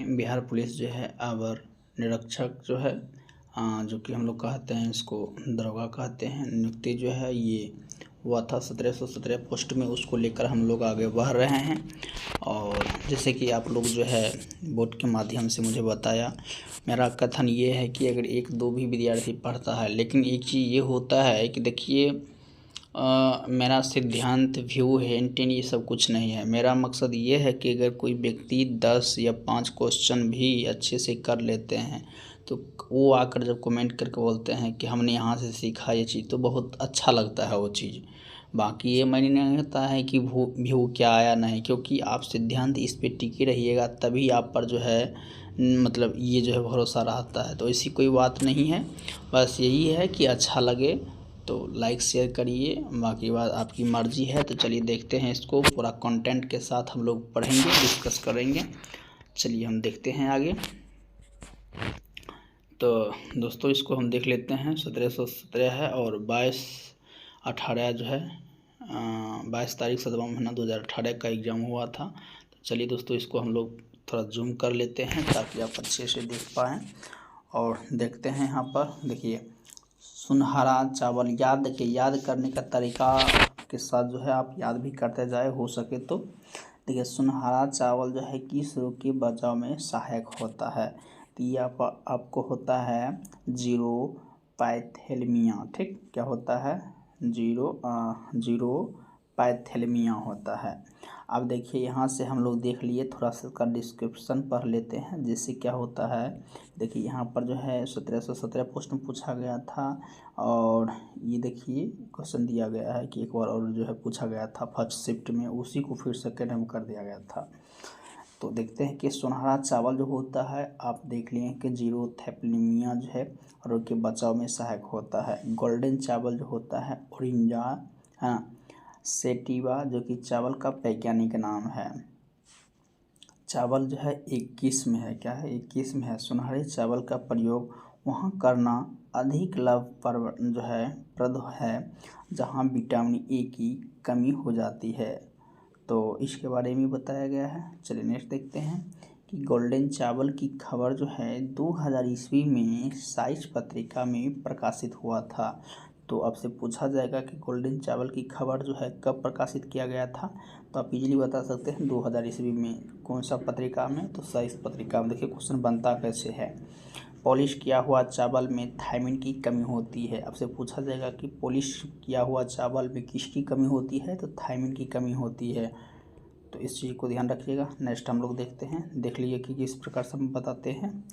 में बिहार पुलिस जो है अवर निरीक्षक जो है जो कि हम लोग कहते हैं इसको दरोगा कहते हैं, नियुक्ति जो है ये हुआ था 1717 पोस्ट में। उसको लेकर हम लोग आगे बढ़ रहे हैं। और जैसे कि आप लोग जो है बोर्ड के माध्यम से मुझे बताया, मेरा कथन ये है कि अगर एक दो भी विद्यार्थी पढ़ता है, लेकिन एक चीज़ ये होता है कि देखिए मेरा सिद्धांत व्यू है इंटेंट ये सब कुछ नहीं है। मेरा मकसद ये है कि अगर कोई व्यक्ति 10 या 5 क्वेश्चन भी अच्छे से कर लेते हैं तो वो आकर जब कमेंट करके बोलते हैं कि हमने यहाँ से सीखा ये चीज़, तो बहुत अच्छा लगता है वो चीज़। बाकी ये मायने नहीं होता है कि व्यू क्या आया नहीं, क्योंकि आप सिद्धांत इस पे टिके रहिएगा तभी आप पर जो है मतलब ये जो है भरोसा रहता है। तो ऐसी कोई बात नहीं है, बस यही है कि अच्छा लगे तो लाइक शेयर करिए, बाकी बात आपकी मर्ज़ी है। तो चलिए देखते हैं इसको पूरा कंटेंट के साथ हम लोग पढ़ेंगे, डिस्कस करेंगे। चलिए हम देखते हैं आगे। तो दोस्तों इसको हम देख लेते हैं। 1717 है और 22/18 जो है 22 तारीख 7वां महीना 2018 का एग्ज़ाम हुआ था। तो चलिए दोस्तों इसको हम लोग थोड़ा जूम कर लेते हैं ताकि आप अच्छे से देख पाएँ। और देखते हैं यहाँ पर देखिए सुनहरा चावल याद, देखिए याद करने का तरीका के साथ जो है आप याद भी करते जाए हो सके तो। देखिए सुनहरा चावल जो है किस रोग के बचाव में सहायक होता है, तो ये आपको होता है जीरोपैथेलमिया। ठीक, क्या होता है जीरोपैथेलमिया होता है। अब देखिए यहाँ से हम लोग देख लिए, थोड़ा सा इसका डिस्क्रिप्शन पढ़ लेते हैं जिससे क्या होता है। देखिए यहाँ पर जो है 1717 पोस्ट में पूछा गया था और ये देखिए क्वेश्चन दिया गया है कि एक बार और जो है पूछा गया था फर्स्ट शिफ्ट में, उसी को फिर सेकेंड में कर दिया गया था। तो देखते हैं कि सुनहरा चावल जो होता है आप देख लिए कि जीरोपैथेलमिया जो है रोग के बचाव में सहायक होता है। गोल्डन चावल जो होता है ओरिंजा है ना सेटिवा, जो कि चावल का वैज्ञानिक नाम है। चावल जो है एक किस्म है, क्या है एक किस्म है। सुनहरे चावल का प्रयोग वहाँ करना अधिक लाभप्रद जो है प्रद है जहाँ विटामिन ए की कमी हो जाती है। तो इसके बारे में बताया गया है। चलिए नेक्स्ट देखते हैं कि गोल्डन चावल की खबर जो है 2000 ईस्वी में साइंस पत्रिका में प्रकाशित हुआ था। तो आपसे पूछा जाएगा कि गोल्डन चावल की खबर जो है कब प्रकाशित किया गया था, तो आप इजीली बता सकते हैं 2000 ईस्वी में। कौन सा पत्रिका में, तो साइंस पत्रिका में। देखिए क्वेश्चन बनता कैसे है। पॉलिश किया हुआ चावल में थायमिन की कमी होती है। आपसे पूछा जाएगा कि पॉलिश किया हुआ चावल में किसकी कमी होती है, तो थायमिन की कमी होती है। तो इस चीज़ को ध्यान रखिएगा। नेक्स्ट हम लोग देखते हैं, देख लीजिए कि किस प्रकार से हम बताते हैं।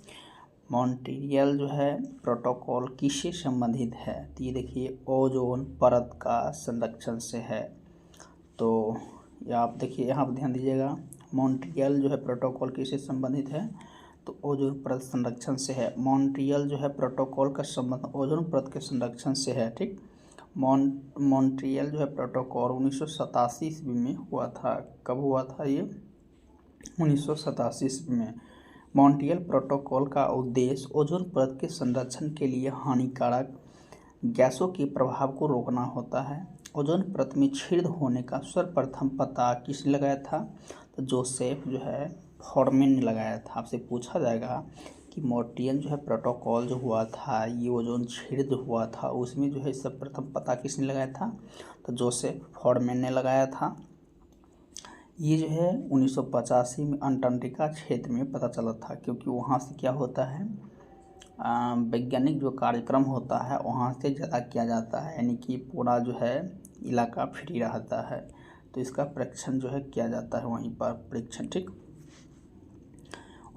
मॉन्ट्रियल जो है प्रोटोकॉल किससे संबंधित है, तो ये देखिए ओजोन परत का संरक्षण से है। तो या आप देखिए यहाँ पर ध्यान दीजिएगा, मॉन्ट्रियल जो है प्रोटोकॉल किससे संबंधित है, तो ओजोन परत संरक्षण से है। मॉन्ट्रियल जो है प्रोटोकॉल का संबंध ओजोन परत के संरक्षण से है। ठीक, मॉन्ट्रियल जो है प्रोटोकॉल 1987 ईस्वी में हुआ था। कब हुआ था ये, 1987 ईस्वी में। मॉन्ट्रियल प्रोटोकॉल का उद्देश्य ओजोन परत के संरक्षण के लिए हानिकारक गैसों के प्रभाव को रोकना होता है। ओजोन परत में छेद होने का सर्वप्रथम पता किसने लगाया था, तो जोसेफ जो है फॉरमैन ने लगाया था। आपसे पूछा जाएगा कि मॉन्ट्रियल जो है प्रोटोकॉल जो हुआ था, ये ओजोन छेद जो हुआ था उसमें जो है सर्वप्रथम पता किसने लगाया था, तो जोसेफ फॉरमैन ने लगाया था। ये जो है 1985 में अंटार्कटिका क्षेत्र में पता चला था, क्योंकि वहाँ से क्या होता है वैज्ञानिक जो कार्यक्रम होता है वहाँ से ज़्यादा किया जाता है, यानी कि पूरा जो है इलाका फ्री रहता है। तो इसका परीक्षण जो है किया जाता है वहीं पर परीक्षण। ठीक,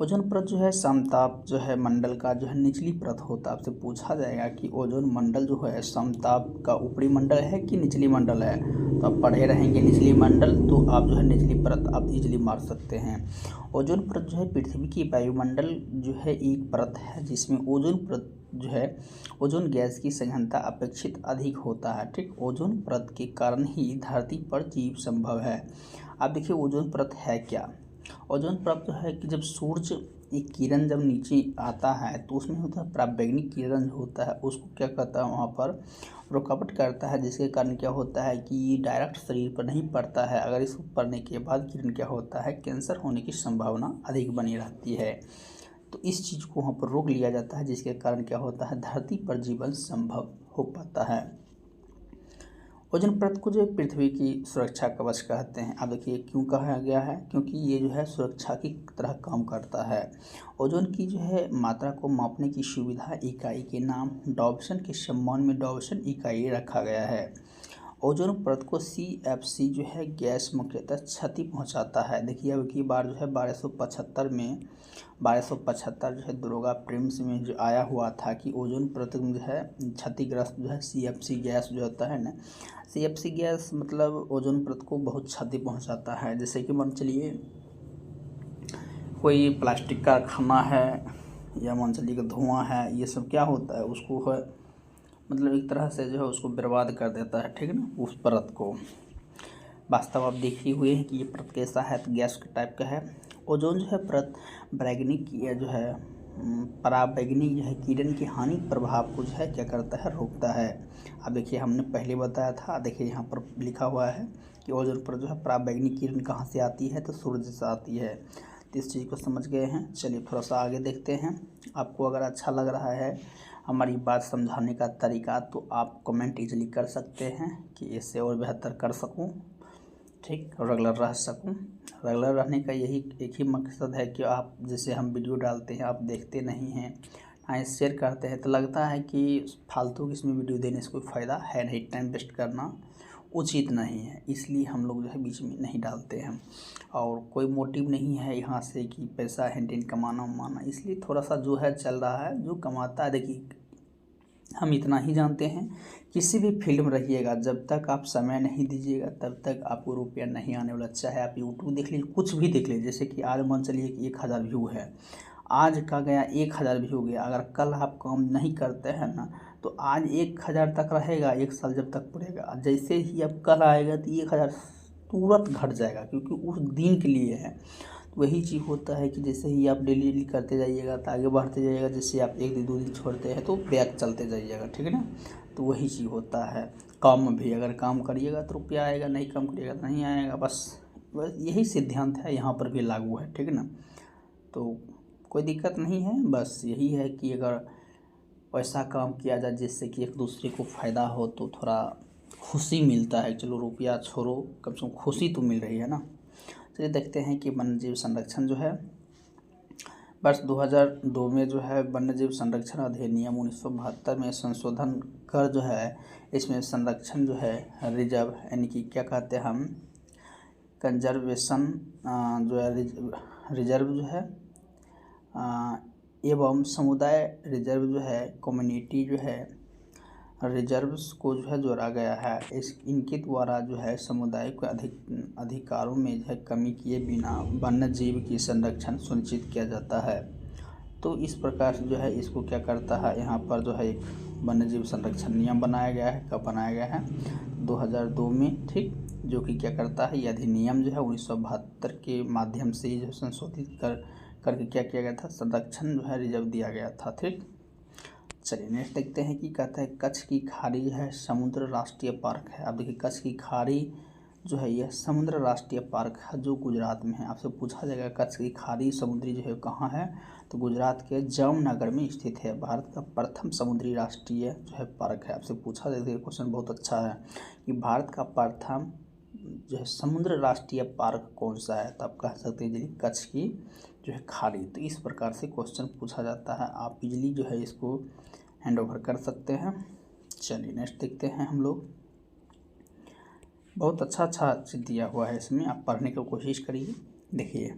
ओजोन परत जो है समताप जो है मंडल का जो है निचली परत होता है। आपसे पूछा जाएगा कि ओजोन मंडल जो है समताप का ऊपरी मंडल है कि निचली मंडल है, तो आप पढ़े रहेंगे निचली मंडल, तो आप जो है निचली परत आप इजीली मार सकते हैं। ओजोन परत जो है पृथ्वी की वायुमंडल जो है एक परत है जिसमें ओजोन परत जो है ओजोन गैस की सघनता अपेक्षित अधिक होता है। ठीक, ओजोन परत के कारण ही धरती पर जीव संभव है। अब देखिए ओजोन परत है क्या, ओजोन परत जो है कि जब सूरज एक किरण जब नीचे आता है तो उसमें होता है पराबैंगनी किरण जो होता है उसको क्या करता है वहाँ पर रुकावट करता है, जिसके कारण क्या होता है कि ये डायरेक्ट शरीर पर नहीं पड़ता है। अगर इस पड़ने के बाद किरण क्या होता है, कैंसर होने की संभावना अधिक बनी रहती है। तो इस चीज़ को वहाँ पर रोक लिया जाता है, जिसके कारण क्या होता है, धरती पर जीवन संभव हो पाता है। ओजोन परत को जो पृथ्वी की सुरक्षा कवच कहते हैं। अब देखिए क्यों कहा गया है, क्योंकि ये जो है सुरक्षा की तरह काम करता है। ओजोन की जो है मात्रा को मापने की सुविधा इकाई के नाम डॉल्फ्सन के सम्मान में डॉल्फ्सन इकाई रखा गया है। ओजोन परत को CFC जो है गैस मुख्यतः क्षति पहुंचाता है। देखिए अब की बार जो है 1275 जो है दरोगा प्रिम्स में जो आया हुआ था कि ओजोन परत में जो है क्षतिग्रस्त जो है CFC गैस जो होता है ना, CFC गैस मतलब ओजोन परत को बहुत क्षति पहुंचाता है। जैसे कि मान चलिए कोई प्लास्टिक का खाना है या मान चलिए धुआं है, ये सब क्या होता है उसको है मतलब एक तरह से जो है उसको बर्बाद कर देता है, ठीक है ना, उस परत को। वास्तव आप देख ही हुए हैं कि ये परत कैसा है, तो गैस के टाइप का है। ओजोन जो है परत बैगनी की जो है पराबैंगनी जो है किरण की हानि प्रभाव को जो है क्या करता है, रोकता है। अब देखिए हमने पहले बताया था, देखिए यहाँ पर लिखा हुआ है कि ओजोन पर जो है पराबैंगनी किरण कहाँ से आती है, तो सूरज से आती है। तो इस चीज़ को समझ गए हैं। चलिए थोड़ा सा आगे देखते हैं। आपको अगर अच्छा लग रहा है हमारी बात समझाने का तरीका तो आप कमेंट इजीली कर सकते हैं कि इससे और बेहतर कर सकूं, ठीक, रेगुलर रह सकूं। रेगुलर रहने का यही एक ही मकसद है कि आप जैसे हम वीडियो डालते हैं आप देखते नहीं हैं, हाँ शेयर करते हैं, तो लगता है कि फालतू की इसमें वीडियो देने से कोई फ़ायदा है नहीं, टाइम वेस्ट करना उचित नहीं है, इसलिए हम लोग जो है बीच में नहीं डालते हैं। और कोई मोटिव नहीं है यहाँ से कि पैसा हैंडल कमाना उमाना, इसलिए थोड़ा सा जो है चल रहा है। जो कमाता है, देखिए हम इतना ही जानते हैं, किसी भी फील्ड में रहिएगा जब तक आप समय नहीं दीजिएगा तब तक आपको रुपया नहीं आने वाला। चाहे आप यूट्यूब देख लीजिए, कुछ भी देख लीजिए, जैसे कि आज मान चलिए कि 1000 व्यू है, आज का गया 1000 व्यू गया, अगर कल आप काम नहीं करते हैं ना तो आज 1000 तक रहेगा, 1 साल जब तक पड़ेगा। जैसे ही अब कल आएगा तो 1000 तुरंत घट जाएगा, क्योंकि उस दिन के लिए है। वही चीज़ होता है कि जैसे ही आप डेली करते जाइएगा तो आगे बढ़ते जाइएगा, जैसे आप 1 दिन 2 दिन छोड़ते हैं तो बैक चलते जाइएगा, ठीक है ना। तो वही चीज़ होता है काम में भी, अगर काम करिएगा तो रुपया आएगा, नहीं काम करिएगा तो नहीं आएगा। बस यही सिद्धांत है, यहाँ पर भी लागू है, ठीक है ना। तो कोई दिक्कत नहीं है, बस यही है कि अगर वैसा काम किया जाए जिससे कि एक दूसरे को फ़ायदा हो तो थोड़ा खुशी मिलता है। चलो रुपया छोड़ो, कम से कम खुशी तो मिल रही है ना। चलिए देखते हैं कि वन्यजीव संरक्षण जो है वर्ष 2002 में जो है वन्यजीव संरक्षण अधिनियम 1972 में संशोधन कर जो है इसमें संरक्षण जो है रिजर्व यानी कि क्या कहते हैं हम कंजर्वेशन जो है रिजर्व जो है एवं समुदाय रिजर्व जो है कम्युनिटी जो है रिजर्व्स को जो है जोड़ा गया है। इनके द्वारा जो है समुदाय को अधिकारों में जो है कमी किए बिना वन्य जीव की संरक्षण सुनिश्चित किया जाता है। तो इस प्रकार से जो है इसको क्या करता है, यहाँ पर जो है एक वन्य जीव संरक्षण नियम बनाया गया है। कब बनाया गया है, 2002 में, ठीक, जो कि क्या करता है, ये अधिनियम जो है 1972 के माध्यम से जो संशोधित करके क्या किया गया था, संरक्षण जो है रिजर्व दिया गया था, ठीक। चलिए नेक्स्ट देखते हैं कि कहता है कच्छ की खाड़ी जो है समुद्र राष्ट्रीय पार्क है। अब देखिए कच्छ की खाड़ी जो है यह समुद्र राष्ट्रीय पार्क है जो गुजरात में है। आपसे पूछा जाएगा कच्छ की खाड़ी समुद्री जो है कहाँ है, तो गुजरात के जामनगर में स्थित है। भारत का प्रथम समुद्री राष्ट्रीय जो है पार्क है। आपसे पूछा जाएगा, क्वेश्चन बहुत अच्छा है कि भारत का प्रथम जो है समुद्र राष्ट्रीय पार्क कौन सा है, तो आप कह सकते हैं इजली कच्छ की जो है खाड़ी। तो इस प्रकार से क्वेश्चन पूछा जाता है, आप इजली जो है इसको हैंड ओवर कर सकते हैं। चलिए नेक्स्ट देखते हैं हम लोग। बहुत अच्छा चीज़ दिया हुआ है इसमें, आप पढ़ने की कोशिश करिए। देखिए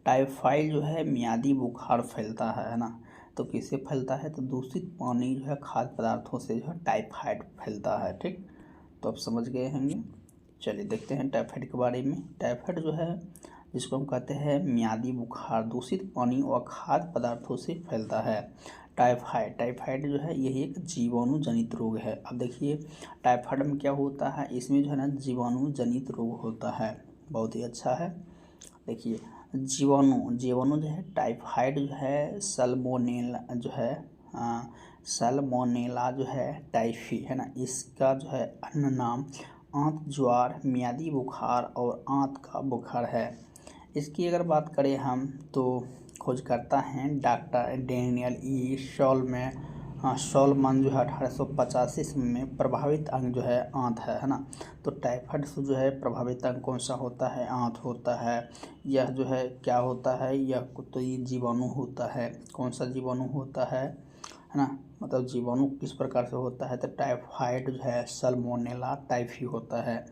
टाइफाइड जो है मियादी बुखार फैलता है ना, तो किससे फैलता है, तो दूषित पानी जो है खाद्य पदार्थों से जो है टाइफाइड फैलता है, ठीक। तो आप समझ गए होंगे। चलिए देखते हैं टाइफाइड के बारे में। टाइफाइड जो है जिसको हम कहते हैं मियादी बुखार दूषित पानी और खाद्य पदार्थों से फैलता है। टाइफाइड जो है यही एक जीवाणु जनित रोग है। अब देखिए टाइफाइड में क्या होता है, इसमें जो है ना जीवाणु जनित रोग होता है। बहुत ही अच्छा है। देखिए जीवाणु जीवाणु जो है टाइफाइड जो है सल्मोनेला जो है सल्मोनेला जो है टाइफी है ना, इसका जो है अन्य नाम आंत ज्वार, मियादी बुखार और आंत का बुखार है। इसकी अगर बात करें हम तो खोजकर्ता हैं डॉक्टर डेनियल ई शॉलमन जो है 1885 ईस्वी में। प्रभावित अंग जो है आंत है ना, तो टाइफाइड से जो है प्रभावित अंग कौन सा होता है? आंत होता है। यह जो है क्या होता है? यह तो ये जीवाणु होता है। कौन सा जीवाणु होता है ना, मतलब जीवाणु किस प्रकार से होता है? तो टाइफाइड जो है सल्मोनेला टाइफी होता है।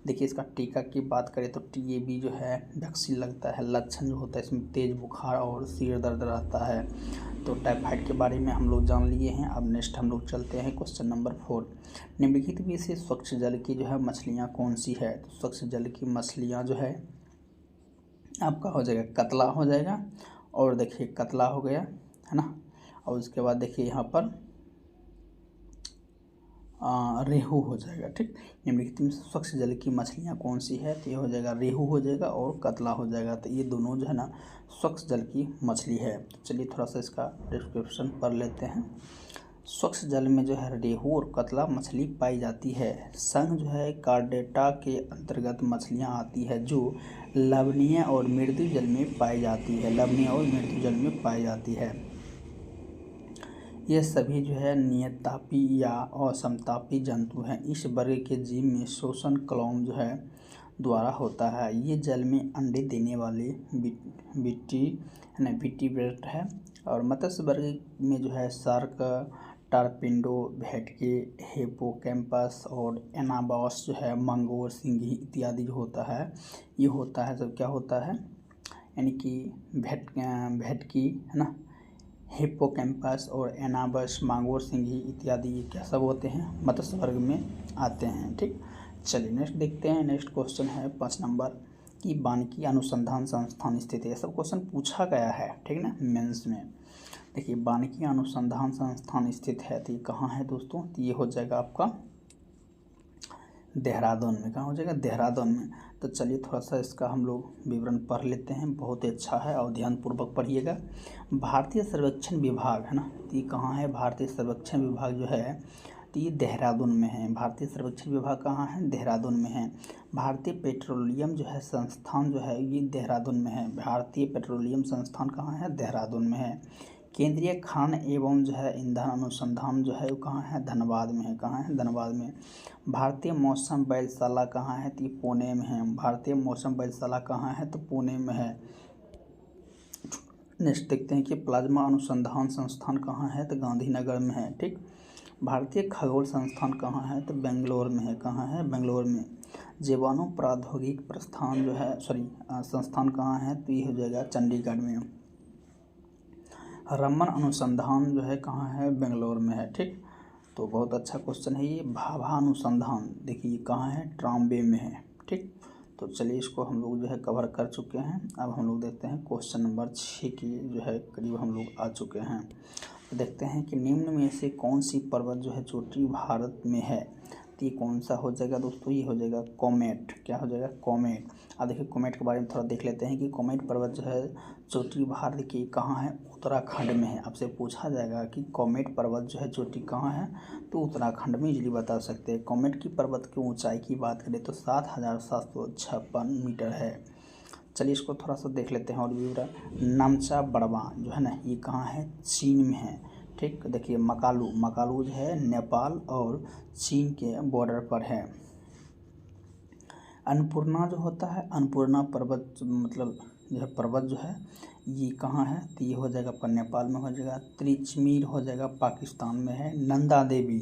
देखिए इसका टीका की बात करें तो टीबी जो है वैक्सीन लगता है। लक्षण जो होता है इसमें तेज बुखार और सिर दर्द रहता है। तो टाइफाइड के बारे में हम लोग जान लिए हैं। अब नेक्स्ट हम लोग चलते हैं क्वेश्चन नंबर 4। निम्नलिखित में से स्वच्छ जल की जो है मछलियाँ कौन सी है? तो स्वच्छ जल की मछलियाँ जो है आपका हो जाएगा कतला हो जाएगा, और देखिए कतला हो गया है ना, और उसके बाद देखिए यहाँ पर रेहू हो जाएगा। ठीक, निम्नलिखित में स्वच्छ जल की मछलियाँ कौन सी है? तो ये हो जाएगा रेहू हो जाएगा और कतला हो जाएगा। तो ये दोनों जो है ना स्वच्छ जल की मछली है। तो चलिए थोड़ा सा इसका डिस्क्रिप्शन पढ़ लेते हैं। स्वच्छ जल में जो है रेहू और कतला मछली पाई जाती है। संघ जो है कार्डेटा के अंतर्गत मछलियाँ आती है जो लवणीय और मृदु जल में पाई जाती है। लवणीय और मृदु जल में पाई जाती है। ये सभी जो है नियततापी या असमतापी जंतु हैं। इस वर्ग के जीव में श्वसन क्लोम जो है द्वारा होता है। ये जल में अंडे देने वाले विटीब्रेट है। और मत्स्य वर्ग में जो है शार्क, टारपिंडो, भेटके, हिप्पोकैम्पस और एनाबॉस जो है मंगोर, सिंघी इत्यादि जो होता है, ये होता है सब क्या होता है, यानी कि भेटकी है ना, हिप्पोकैम्पस और एनाबस, मांगोर, सिंघी इत्यादि ये क्या सब होते हैं? मत्स्य वर्ग में आते हैं। ठीक, चलिए नेक्स्ट देखते हैं। नेक्स्ट क्वेश्चन है 5 नंबर कि वानिकी अनुसंधान संस्थान स्थित है। सब क्वेश्चन पूछा गया है, ठीक ना, मेंस में। देखिए वानिकी अनुसंधान संस्थान स्थित है तो ये कहाँ है दोस्तों? तो ये हो जाएगा आपका देहरादून में। कहाँ हो जाएगा? देहरादून में। तो चलिए थोड़ा सा इसका हम लोग विवरण पढ़ लेते हैं। बहुत ही अच्छा है और ध्यानपूर्वक पढ़िएगा। भारतीय सर्वेक्षण विभाग है ना, तो ये कहाँ है? भारतीय सर्वेक्षण विभाग जो है तो ये देहरादून में है। भारतीय सर्वेक्षण विभाग कहाँ है? देहरादून में है। भारतीय पेट्रोलियम जो है संस्थान जो है ये देहरादून में है। भारतीय पेट्रोलियम संस्थान कहाँ है? देहरादून में है। केंद्रीय खान एवं जो है ईंधन अनुसंधान जो है वो कहाँ है? धनबाद में है। कहाँ है? धनबाद में। भारतीय मौसम वेधशाला कहाँ है? तो ये पुणे में है। भारतीय मौसम वेधशाला कहाँ है? तो पुणे में है। नेक्स्ट देखते हैं कि प्लाज्मा अनुसंधान संस्थान कहाँ है? तो गांधीनगर में है। ठीक, भारतीय खगोल संस्थान कहाँ है? तो बेंगलोर में है। कहाँ है? बेंगलोर में। जीवाणु प्रौद्योगिकी प्रस्थान जो है संस्थान कहाँ है? तो ये हो जाएगा चंडीगढ़ में। रमन अनुसंधान जो है कहाँ है? बेंगलोर में है। ठीक, तो बहुत अच्छा क्वेश्चन है ये। भाभा अनुसंधान देखिए कहाँ है? ट्राम्बे में है। ठीक, तो चलिए इसको हम लोग जो है कवर कर चुके हैं। अब हम लोग देखते हैं क्वेश्चन नंबर 6 की जो है करीब हम लोग आ चुके हैं। तो देखते हैं कि निम्न में से कौन सी पर्वत जो है चोटी भारत में है? तो ये कौन सा हो जाएगा दोस्तों? ये हो जाएगा कोमेट। क्या हो जाएगा? कोमेट। अब देखिए कोमेट के बारे में थोड़ा देख लेते हैं कि कोमेट पर्वत जो है चोटी भारत की कहाँ है? उत्तराखंड में है। आपसे पूछा जाएगा कि कोमेट पर्वत जो है चोटी कहाँ है? तो उत्तराखंड में इजीली बता सकते हैं। कोमेट की पर्वत की ऊंचाई की बात करें तो 7,756 मीटर है। चलिए इसको थोड़ा सा देख लेते हैं और विवरण। नामचा बड़वा जो है ना ये कहाँ है? चीन में है। ठीक, देखिए मकालू जो है नेपाल और चीन के बॉर्डर पर है। अन्नपूर्णा जो होता है, अन्नपूर्णा पर्वत मतलब यह पर्वत जो है ये कहाँ है? तो ये हो जाएगा आपका नेपाल में हो जाएगा। त्रिचमीर हो जाएगा पाकिस्तान में है। नंदा देवी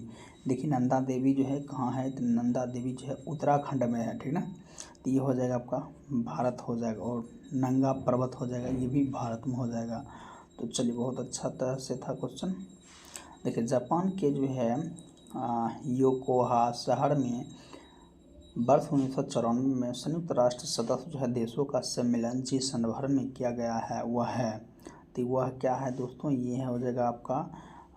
देखिए नंदा देवी जो है कहाँ है? तो नंदा देवी जो है उत्तराखंड में है। ठीक ना, तो ये हो जाएगा आपका भारत हो जाएगा। और नंगा पर्वत हो जाएगा, ये भी भारत में हो जाएगा। तो चलिए बहुत अच्छा तरह से था क्वेश्चन। देखिए जापान के जो है योकोहा शहर में वर्ष 1994 में संयुक्त राष्ट्र सदस्य जो है देशों का सम्मेलन जिस सन भर में किया गया है वह है, तो वह क्या है दोस्तों? ये है हो जाएगा आपका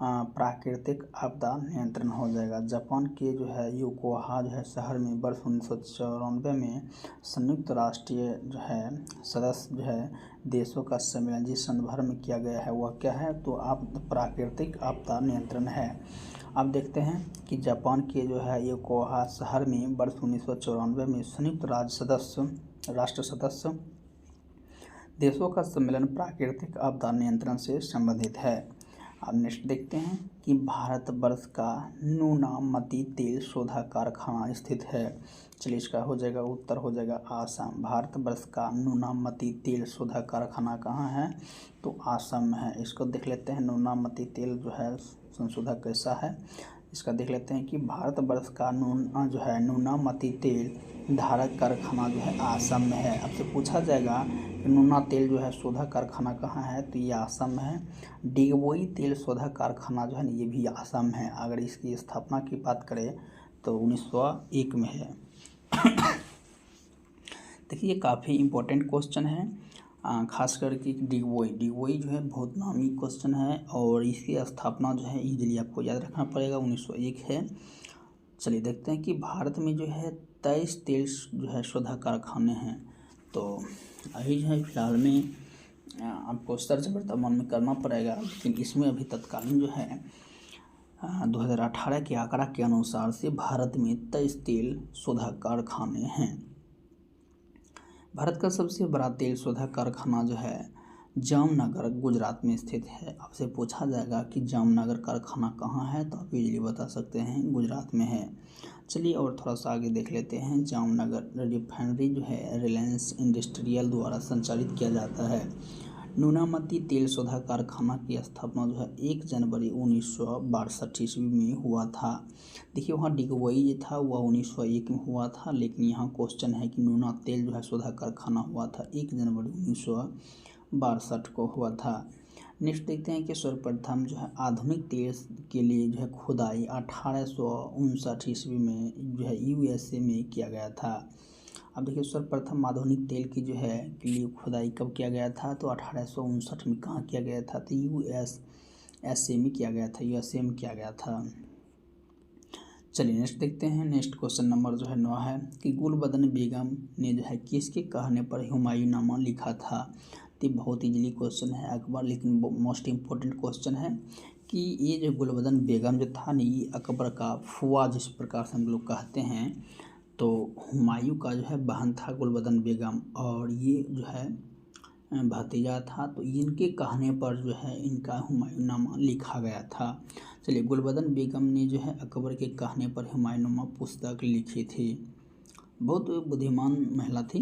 प्राकृतिक आपदा नियंत्रण हो जाएगा। जापान के जो है योकोहामा जो है शहर में वर्ष 1994 में संयुक्त राष्ट्रीय जो है सदस्य जो है देशों का सम्मेलन जिस सन भर में किया गया है वह क्या है, तो आप प्राकृतिक आपदा नियंत्रण है। अब देखते हैं कि जापान के जो है योकोहामा शहर में वर्ष 1994 में संयुक्त राष्ट्र सदस्य देशों का सम्मेलन प्राकृतिक आपदा नियंत्रण से संबंधित है। अब नेक्स्ट देखते हैं कि भारतवर्ष का नुनामती तेल शोधा कारखाना स्थित है। चलिए इसका हो जाएगा उत्तर हो जाएगा आसाम। भारतवर्ष का नुनामती तेल शोधा कारखाना कहाँ है, तो आसाम में है। इसको देख लेते हैं नुनामती तेल जो है संशोधक कैसा है, इसका देख लेते हैं कि भारतवर्ष का नुनामती तेल धारक कारखाना जो है आसाम में है। आपसे पूछा जाएगा कि नूना तेल जो है शोधा कारखाना कहाँ है, तो ये आसाम में है। डिगबोई तेल शोधा कारखाना जो है ना ये भी आसाम में है। अगर इसकी स्थापना की बात करें तो 1901 में है। देखिए काफ़ी इम्पोर्टेंट क्वेश्चन है, खास करके डिगबोई जो है बहुत नामी क्वेश्चन है और इसकी स्थापना जो है इजीली आपको याद रखना पड़ेगा, 1901 है। चलिए देखते हैं कि भारत में जो है 23 तेल जो है शोधा कारखाने हैं। तो अभी जो है फिलहाल में आपको सर्च वर्तमान में करना पड़ेगा, लेकिन इसमें अभी तत्कालीन जो है 2018 के आंकड़ा के अनुसार से भारत में 23 तेल शोधा कारखाने हैं। भारत का सबसे बड़ा तेल शोधा कारखाना जो है जामनगर गुजरात में स्थित है। आपसे पूछा जाएगा कि जामनगर कारखाना कहाँ है, तो आप इजीली बता सकते हैं गुजरात में है। चलिए और थोड़ा सा आगे देख लेते हैं। जामनगर रिफाइनरी जो है रिलायंस इंडस्ट्रियल द्वारा संचालित किया जाता है। नुनामती तेल शोधा कारखाना की स्थापना जो है 1 जनवरी 1962 ईस्वी में हुआ था। देखिए वहाँ डिगबोई जो था वह 1901 में हुआ था, लेकिन यहाँ क्वेश्चन है कि नूना तेल जो है शोधा कारखाना हुआ था 1 जनवरी 1962 को हुआ था। नेक्स्ट देखते हैं कि सर्वप्रथम जो है आधुनिक तेल के लिए जो है खुदाई 1859 ईस्वी में जो है USA में किया गया था। अब देखिए सर्वप्रथम आधुनिक तेल की जो है के लिए खुदाई कब किया गया था, तो 1859 में कहाँ किया गया था, तो USA में किया गया था, USA में किया गया था। चलिए नेक्स्ट देखते हैं। नेक्स्ट क्वेश्चन नंबर जो है 9 है कि गुलबदन बेगम ने जो है किसके कहने पर हुमायूंनामा लिखा था। तो बहुत इजीली क्वेश्चन है अकबर, लेकिन मोस्ट इम्पोर्टेंट क्वेश्चन है कि ये जो गुलबदन बेगम जो था ना ये अकबर का फुआ जिस प्रकार से हम लोग कहते हैं, तो हुमायूं का जो है बहन था गुलबदन बेगम और ये जो है भतीजा था। तो इनके कहने पर जो है इनका हुमायूंनामा लिखा गया था। चलिए गुलबदन बेगम ने जो है अकबर के कहने पर हुमायूंनामा पुस्तक लिखी थी। बहुत बुद्धिमान महिला थी।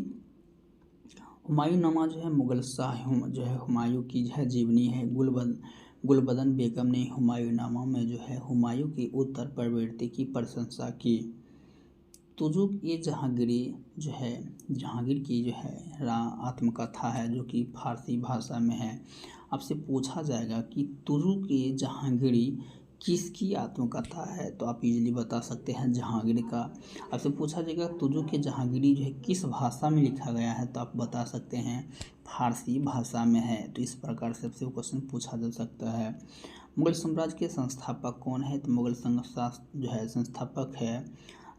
हुमायूंनामा जो है मुगल शाह जो है हुमायूं की जो है जीवनी है। गुलबदन बेगम ने हुमायूंनामा में जो है हुमायूं की उत्तर प्रवृत्ति की प्रशंसा की। तुजुक ये जहांगीरी जो है जहांगीर की जो है आत्मकथा है जो कि फारसी भाषा में है। आपसे पूछा जाएगा कि तुजुक ये जहांगीरी किसकी आत्मकथा है, तो आप इजीली बता सकते हैं जहांगीर का। आपसे पूछा जाएगा तुजुक के जहांगीरी जो है किस भाषा में लिखा गया है, तो आप बता सकते हैं फारसी भाषा में है। तो इस प्रकार से आपसे क्वेश्चन पूछा जा सकता है। मुगल साम्राज्य के संस्थापक कौन है, तो मुगल जो है संस्थापक है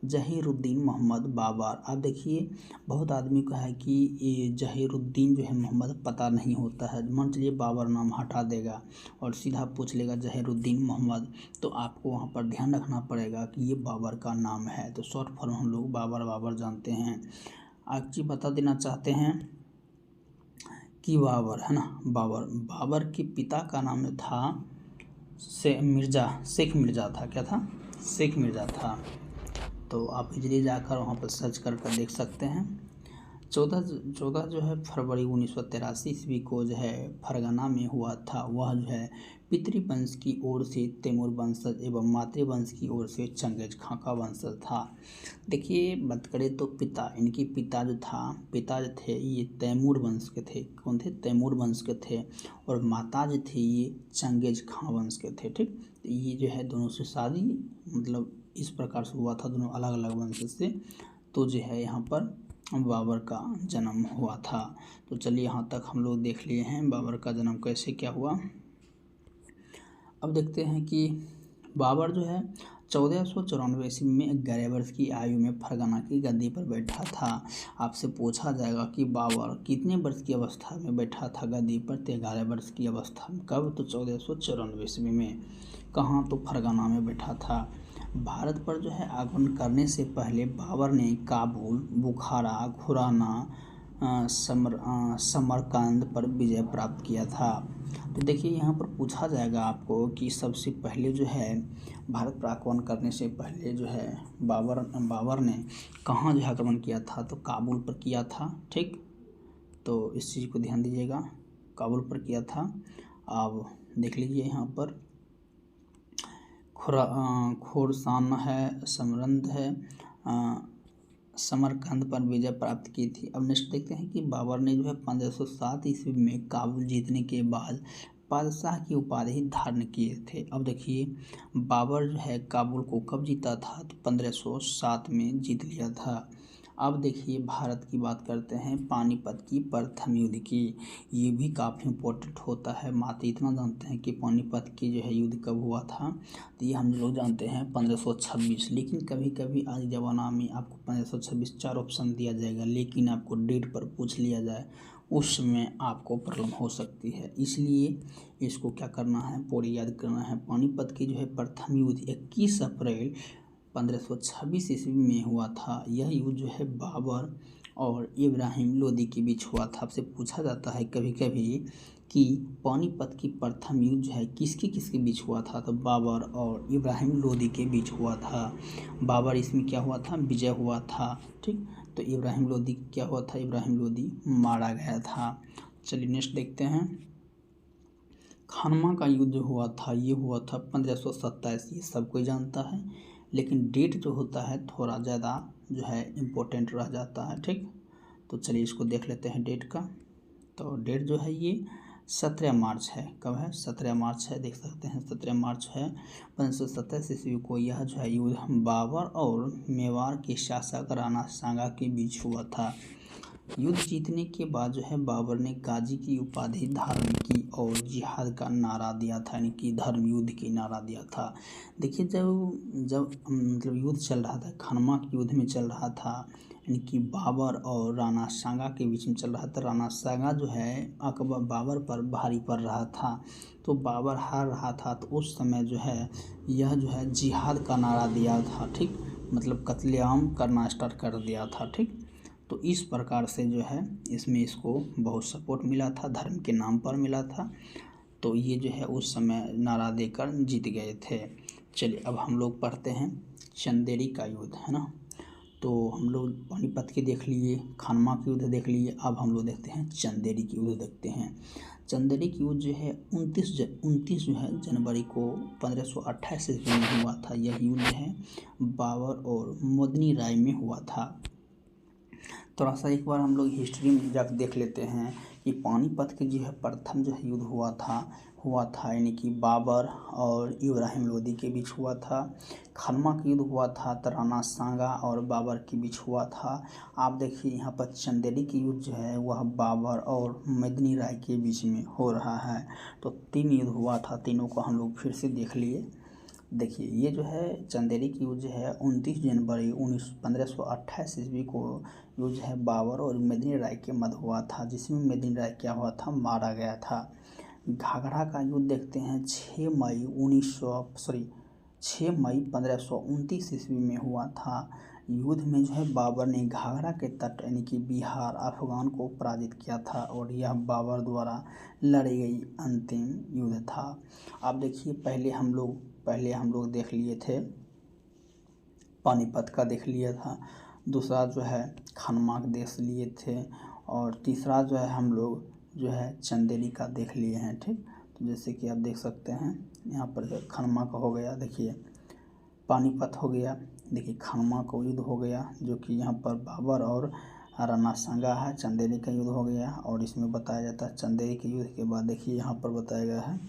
जहीरुद्दीन मोहम्मद बाबर। अब देखिए बहुत आदमी को है कि ये जहीरुद्दीन जो है मोहम्मद पता नहीं होता है, मान चलिए बाबर नाम हटा देगा और सीधा पूछ लेगा जहीरुद्दीन मोहम्मद, तो आपको वहाँ पर ध्यान रखना पड़ेगा कि ये बाबर का नाम है। तो शॉर्ट फॉर्म हम लोग बाबर जानते हैं। आप जी बता देना चाहते हैं कि बाबर है ना, बाबर के पिता का नाम था शेख मिर्ज़ा था। क्या था? शेख मिर्ज़ा था। तो आप इजली जाकर वहाँ पर सर्च कर देख सकते हैं। 14 जो है फरवरी 1983 ईस्वी को जो है फरगना में हुआ था। वह जो है पितृवंश की ओर से तैमूर वंशज एवं मातृवंश की ओर से चंगेज खां का वंशज था। देखिए बात करें तो इनके पिता जो थे ये तैमूर वंश के थे। कौन थे? तैमूर वंश के थे। और माता जो थे ये चंगेज खां वंश के थे। ठीक, तो ये जो है दोनों से शादी मतलब इस प्रकार से हुआ था, दोनों अलग अलग वंश से। तो जो है यहाँ पर बाबर का जन्म हुआ था। तो चलिए यहाँ तक हम लोग देख लिए हैं बाबर का जन्म कैसे क्या हुआ। अब देखते हैं कि बाबर जो है 1494 ईस्वी में 11 वर्ष की आयु में फरगना की गद्दी पर बैठा था। आपसे पूछा जाएगा कि बाबर कितने वर्ष की अवस्था में बैठा था गद्दी पर, तो 11 वर्ष की अवस्था में। कब? तो 1494 ईस्वी में। कहाँ? तो फरगना में बैठा था। भारत पर जो है आक्रमण करने से पहले बाबर ने काबुल, बुखारा, खुराना, समरकंद पर विजय प्राप्त किया था। तो देखिए यहाँ पर पूछा जाएगा आपको कि सबसे पहले जो है भारत पर आक्रमण करने से पहले जो है बाबर ने कहाँ जो है आक्रमण किया था, तो काबुल पर किया था। ठीक, तो इस चीज़ को ध्यान दीजिएगा, काबुल पर किया था। अब देख लीजिए यहाँ पर खोरसान है, समरंद है, समरकंद पर विजय प्राप्त की थी। अब नेक्स्ट देखते हैं कि बाबर ने जो है 1507 ईस्वी में काबुल जीतने के बाद बादशाह की उपाधि धारण किए थे। अब देखिए बाबर जो है काबुल को कब जीता था, तो 1507 में जीत लिया था। अब देखिए भारत की बात करते हैं, पानीपत की प्रथम युद्ध की। ये भी काफ़ी इम्पोर्टेंट होता है। मात्र इतना जानते हैं कि पानीपत की जो है युद्ध कब हुआ था, तो ये हम लोग जानते हैं 1526। लेकिन कभी कभी आज ज़माना में आपको 1526 4 ऑप्शन दिया जाएगा, लेकिन आपको डेट पर पूछ लिया जाए उस समय आपको प्रॉब्लम हो सकती है। इसलिए इसको क्या करना है, पूरी याद करना है। पानीपत की जो है प्रथम युद्ध 21 अप्रैल 1526 ईस्वी में हुआ था। यह युद्ध जो है बाबर और इब्राहिम लोदी के बीच हुआ था। आपसे पूछा जाता है कभी कभी कि पानीपत की प्रथम युद्ध जो है किसके किसके बीच हुआ था, तो बाबर और इब्राहिम लोदी के बीच हुआ था। बाबर इसमें क्या हुआ था, विजय हुआ था। ठीक, तो इब्राहिम लोदी क्या हुआ था, इब्राहिम लोदी मारा गया था। चलिए नेक्स्ट देखते हैं, खानवा का युद्ध हुआ था, ये हुआ था 1527। ये सब कोई जानता है, लेकिन डेट जो होता है थोड़ा ज़्यादा जो है इम्पोर्टेंट रह जाता है। ठीक, तो चलिए इसको देख लेते हैं डेट का। तो डेट जो है ये 17 मार्च है। कब है? 17 मार्च है, देख सकते हैं 17 मार्च है 1527 ईस्वी को। यह जो है युद्ध बाबर और मेवाड़ के शासक राणा सांगा के बीच हुआ था। युद्ध जीतने के बाद जो है बाबर ने गाजी की उपाधि धारण की और जिहाद का नारा दिया था, यानी कि धर्म युद्ध की नारा दिया था। देखिए जब जब मतलब युद्ध चल रहा था, खानवा के युद्ध में चल रहा था, यानी कि बाबर और राणा सांगा के बीच में चल रहा था। राणा सांगा जो है अकबर बाबर पर भारी पड़ रहा था, तो बाबर हार रहा था। तो उस समय जो है यह जो है जिहाद का नारा दिया था। ठीक, मतलब कत्लेआम करना स्टार्ट कर दिया था। ठीक, तो इस प्रकार से जो है इसमें इसको बहुत सपोर्ट मिला था, धर्म के नाम पर मिला था। तो ये जो है उस समय नारा देकर जीत गए थे। चलिए अब हम लोग पढ़ते हैं चंदेरी का युद्ध, है ना। तो हम लोग पानीपत के देख लिए, खानवा के युद्ध देख लिए, अब हम लोग देखते हैं चंदेरी की युद्ध देखते हैं। चंदेरी की युद्ध जो है 29 जो है जनवरी को 1528 ईस्वी में हुआ था। यह युद्ध है बाबर और मदनी राय में हुआ था। थोड़ा सा एक बार हम लोग हिस्ट्री में जाकर देख लेते हैं कि पानीपत के जो है प्रथम जो है युद्ध हुआ था यानी कि बाबर और इब्राहिम लोदी के बीच हुआ था। खानवा का युद्ध हुआ था तो राणा सांगा और बाबर के बीच हुआ था। आप देखिए यहाँ पर चंदेरी की युद्ध जो है वह बाबर और मदनी राय के बीच में हो रहा है। तो 3 युद्ध हुआ था, तीनों को हम लोग फिर से देख लिए। देखिए ये जो है चंदेरी की युद्ध है 29 जनवरी 1528 ईस्वी को युद्ध है बाबर और मदनी राय के मध्य हुआ था, जिसमें मदनी राय क्या हुआ था, मारा गया था। घाघरा का युद्ध देखते हैं 6 मई 1529 ईस्वी में हुआ था। युद्ध में जो है बाबर ने घाघरा के तट यानी कि बिहार अफगान को पराजित किया था और यह बाबर द्वारा लड़ी गई अंतिम युद्ध था। अब देखिए पहले हम लोग देख लिए थे पानीपत का, देख लिया था। दूसरा जो है खानवा का देख लिए थे, और तीसरा जो है हम लोग जो है चंदेरी का देख लिए हैं। ठीक, तो जैसे कि आप देख सकते हैं यहाँ पर खानवा का हो गया, देखिए पानीपत हो गया, देखिए खानवा का युद्ध हो गया जो कि यहाँ पर बाबर और राणा सांगा है। चंदेरी का युद्ध हो गया, और इसमें बताया जाता है चंदेरी के युद्ध के बाद देखिए यहाँ पर बताया गया है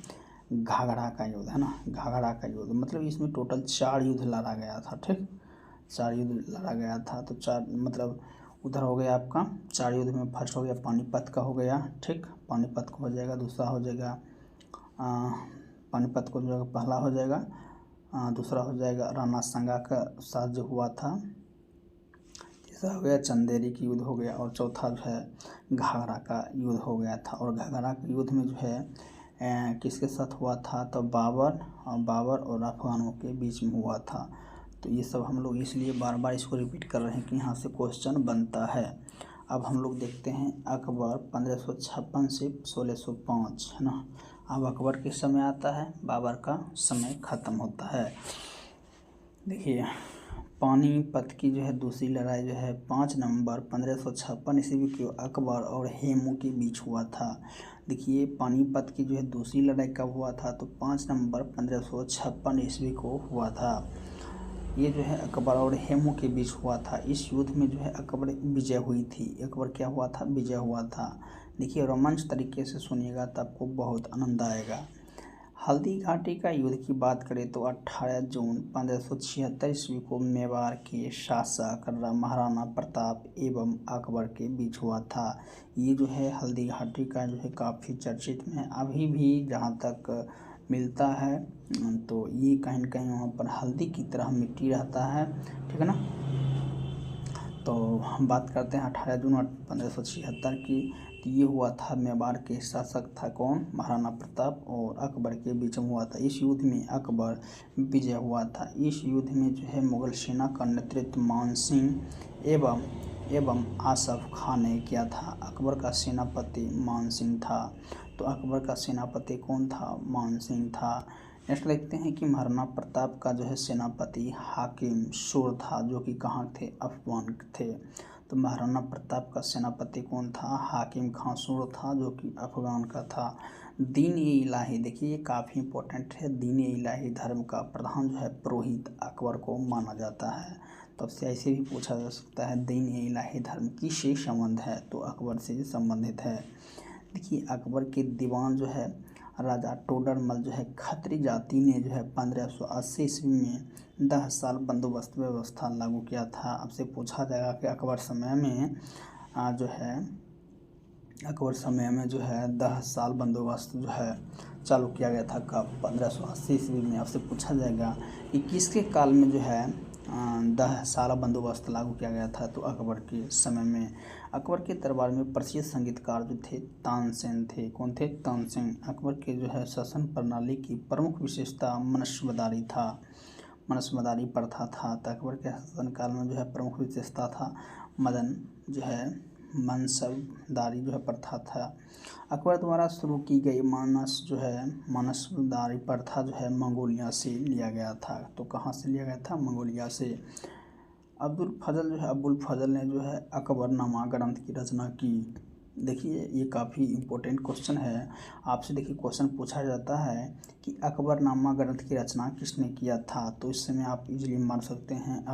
घाघरा का युद्ध, है ना। घाघरा का युद्ध मतलब इसमें टोटल 4 युद्ध लड़ा गया था। ठीक, 4 युद्ध लड़ा गया था। तो 4 मतलब उधर हो गया आपका 4 युद्ध में फर्स्ट हो गया पानीपत का हो गया। ठीक, पानीपत का हो जाएगा। दूसरा हो जाएगा पानीपत को जो है पहला हो जाएगा, दूसरा हो जाएगा राणा सांगा का साथ जो हुआ था, तीसरा हो गया चंदेरी की युद्ध हो गया, और चौथा जो है घाघरा का युद्ध हो गया था। और घाघरा के युद्ध में जो है किसके साथ हुआ था, तो बाबर और अफगानों के बीच में हुआ था। तो ये सब हम लोग इसलिए बार बार इसको रिपीट कर रहे हैं कि यहाँ से क्वेश्चन बनता है। अब हम लोग देखते हैं अकबर 1556 से 1605, है ना। अब अकबर के समय आता है, बाबर का समय ख़त्म होता है। देखिए पानीपत की जो है दूसरी लड़ाई जो है 5 नवंबर 1556 ईस्वी को अकबर और हेमू के बीच हुआ था। देखिए पानीपत की जो है दूसरी लड़ाई कब हुआ था, तो 5 नवंबर 1556 ईस्वी को हुआ था। ये जो है अकबर और हेमू के बीच हुआ था। इस युद्ध में जो है अकबर विजय हुई थी। अकबर क्या हुआ था, विजय हुआ था। देखिए रोमांच तरीके से सुनिएगा तब आपको बहुत आनंद आएगा। हल्दी घाटी का युद्ध की बात करें तो 18 जून 1576 ईस्वी को मेवाड़ के शासक महाराणा प्रताप एवं अकबर के बीच हुआ था। ये जो है हल्दी घाटी का जो है काफ़ी चर्चित में अभी भी जहाँ तक मिलता है, तो ये कहीं न कहीं वहाँ पर हल्दी की तरह मिट्टी रहता है, ठीक है ना। तो हम बात करते हैं 18 जून 1576 की। तो ये हुआ था, मेवाड़ के शासक था कौन, महाराणा प्रताप और अकबर के बीच में हुआ था। इस युद्ध में अकबर विजय हुआ था। इस युद्ध में जो है मुगल सेना का नेतृत्व मान सिंह एवं आसफ खान ने किया था। अकबर का सेनापति मान सिंह था। तो अकबर का सेनापति कौन था, मान सिंह था। नेक्स्ट देखते हैं कि महाराणा प्रताप का जो है सेनापति हाकिम सूर था, जो कि कहाँ थे, अफगान थे। तो महाराणा प्रताप का सेनापति कौन था, हाकिम खां सूर था, जो कि अफगान का था। दीन ए इलाही, देखिए ये काफ़ी इंपॉर्टेंट है। दीन ए इलाही धर्म का प्रधान जो है पुरोहित अकबर को माना जाता है। तब से ऐसे भी पूछा जा सकता है दीन ए इलाही धर्म किससे संबंध है, तो अकबर से संबंधित है। देखिए अकबर के दीवान जो है राजा टोडरमल जो है खत्री जाति ने जो है 1580 ईस्वी में 10 साल बंदोबस्त व्यवस्था लागू किया था। आपसे पूछा जाएगा कि अकबर समय में जो है 10 साल बंदोबस्त जो है चालू किया गया था कब, 1580 ईस्वी में। आपसे पूछा जाएगा कि किसके काल में जो है 10 साल बंदोबस्त लागू किया गया था, तो अकबर के समय में। अकबर के दरबार में प्रसिद्ध संगीतकार जो थे तानसेन थे। कौन थे, तानसेन। अकबर के जो है शासन प्रणाली की प्रमुख विशेषता मनसबदारी था, मनसबदारी प्रथा था। तो अकबर के शासनकाल में जो है प्रमुख विशेषता था मनसबदारी जो है प्रथा था। अकबर द्वारा शुरू की गई मनसबदारी प्रथा जो है मंगोलिया से लिया गया था। तो कहाँ से लिया गया था, मंगोलिया से। अबुल फजल ने जो है अकबरनामा ग्रंथ की रचना की। देखिए ये काफ़ी इम्पोर्टेंट क्वेश्चन है। आपसे देखिए क्वेश्चन पूछा जाता है कि अकबरनामा ग्रंथ की रचना किसने किया था, तो इस समय आप इजीली मान सकते हैं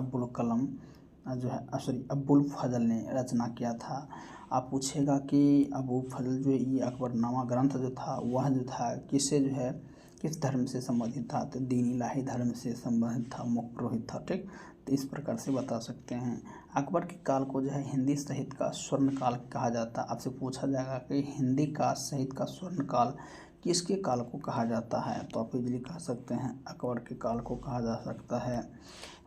अबुल फजल ने रचना किया था। आप पूछेगा कि अबुल फजल जो ये अकबरनामा ग्रंथ जो था वह जो था किस धर्म से संबंधित था, तो दीन इलाही धर्म से संबंधित था, मुख्य पुरोहित था, ठीक। तो इस प्रकार से बता सकते हैं। अकबर के काल को जो है हिंदी साहित्य का स्वर्ण काल कहा जाता है। आपसे पूछा जाएगा कि हिंदी का साहित्य का स्वर्ण काल किसके काल को कहा जाता है, तो आप इजीली कह सकते हैं अकबर के काल को कहा जा सकता है।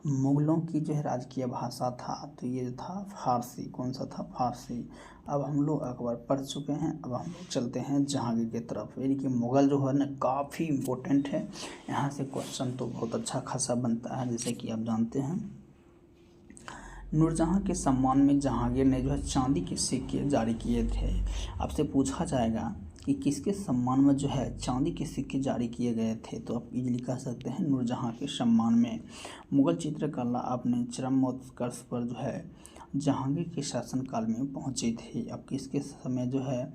मुगलों की जो है राजकीय भाषा था, तो ये था फारसी। कौन सा था, फारसी। अब हम लोग अकबर पढ़ चुके हैं, अब हम लोग चलते हैं जहांगीर की तरफ। यानी कि मुग़ल जो है ना काफ़ी इम्पोर्टेंट है, यहाँ से क्वेश्चन तो बहुत अच्छा खासा बनता है। जैसे कि आप जानते हैं नूरजहाँ के सम्मान में जहांगीर ने जो है चांदी के सिक्के जारी किए थे। आपसे पूछा जाएगा कि किसके सम्मान में जो है चांदी के सिक्के जारी किए गए थे, तो आप इजीली कह सकते हैं नूरजहाँ के सम्मान में। मुगल चित्रकला अपने चरमोत्कर्ष पर जो है जहांगीर के शासनकाल में पहुंची थी। अब किसके समय जो है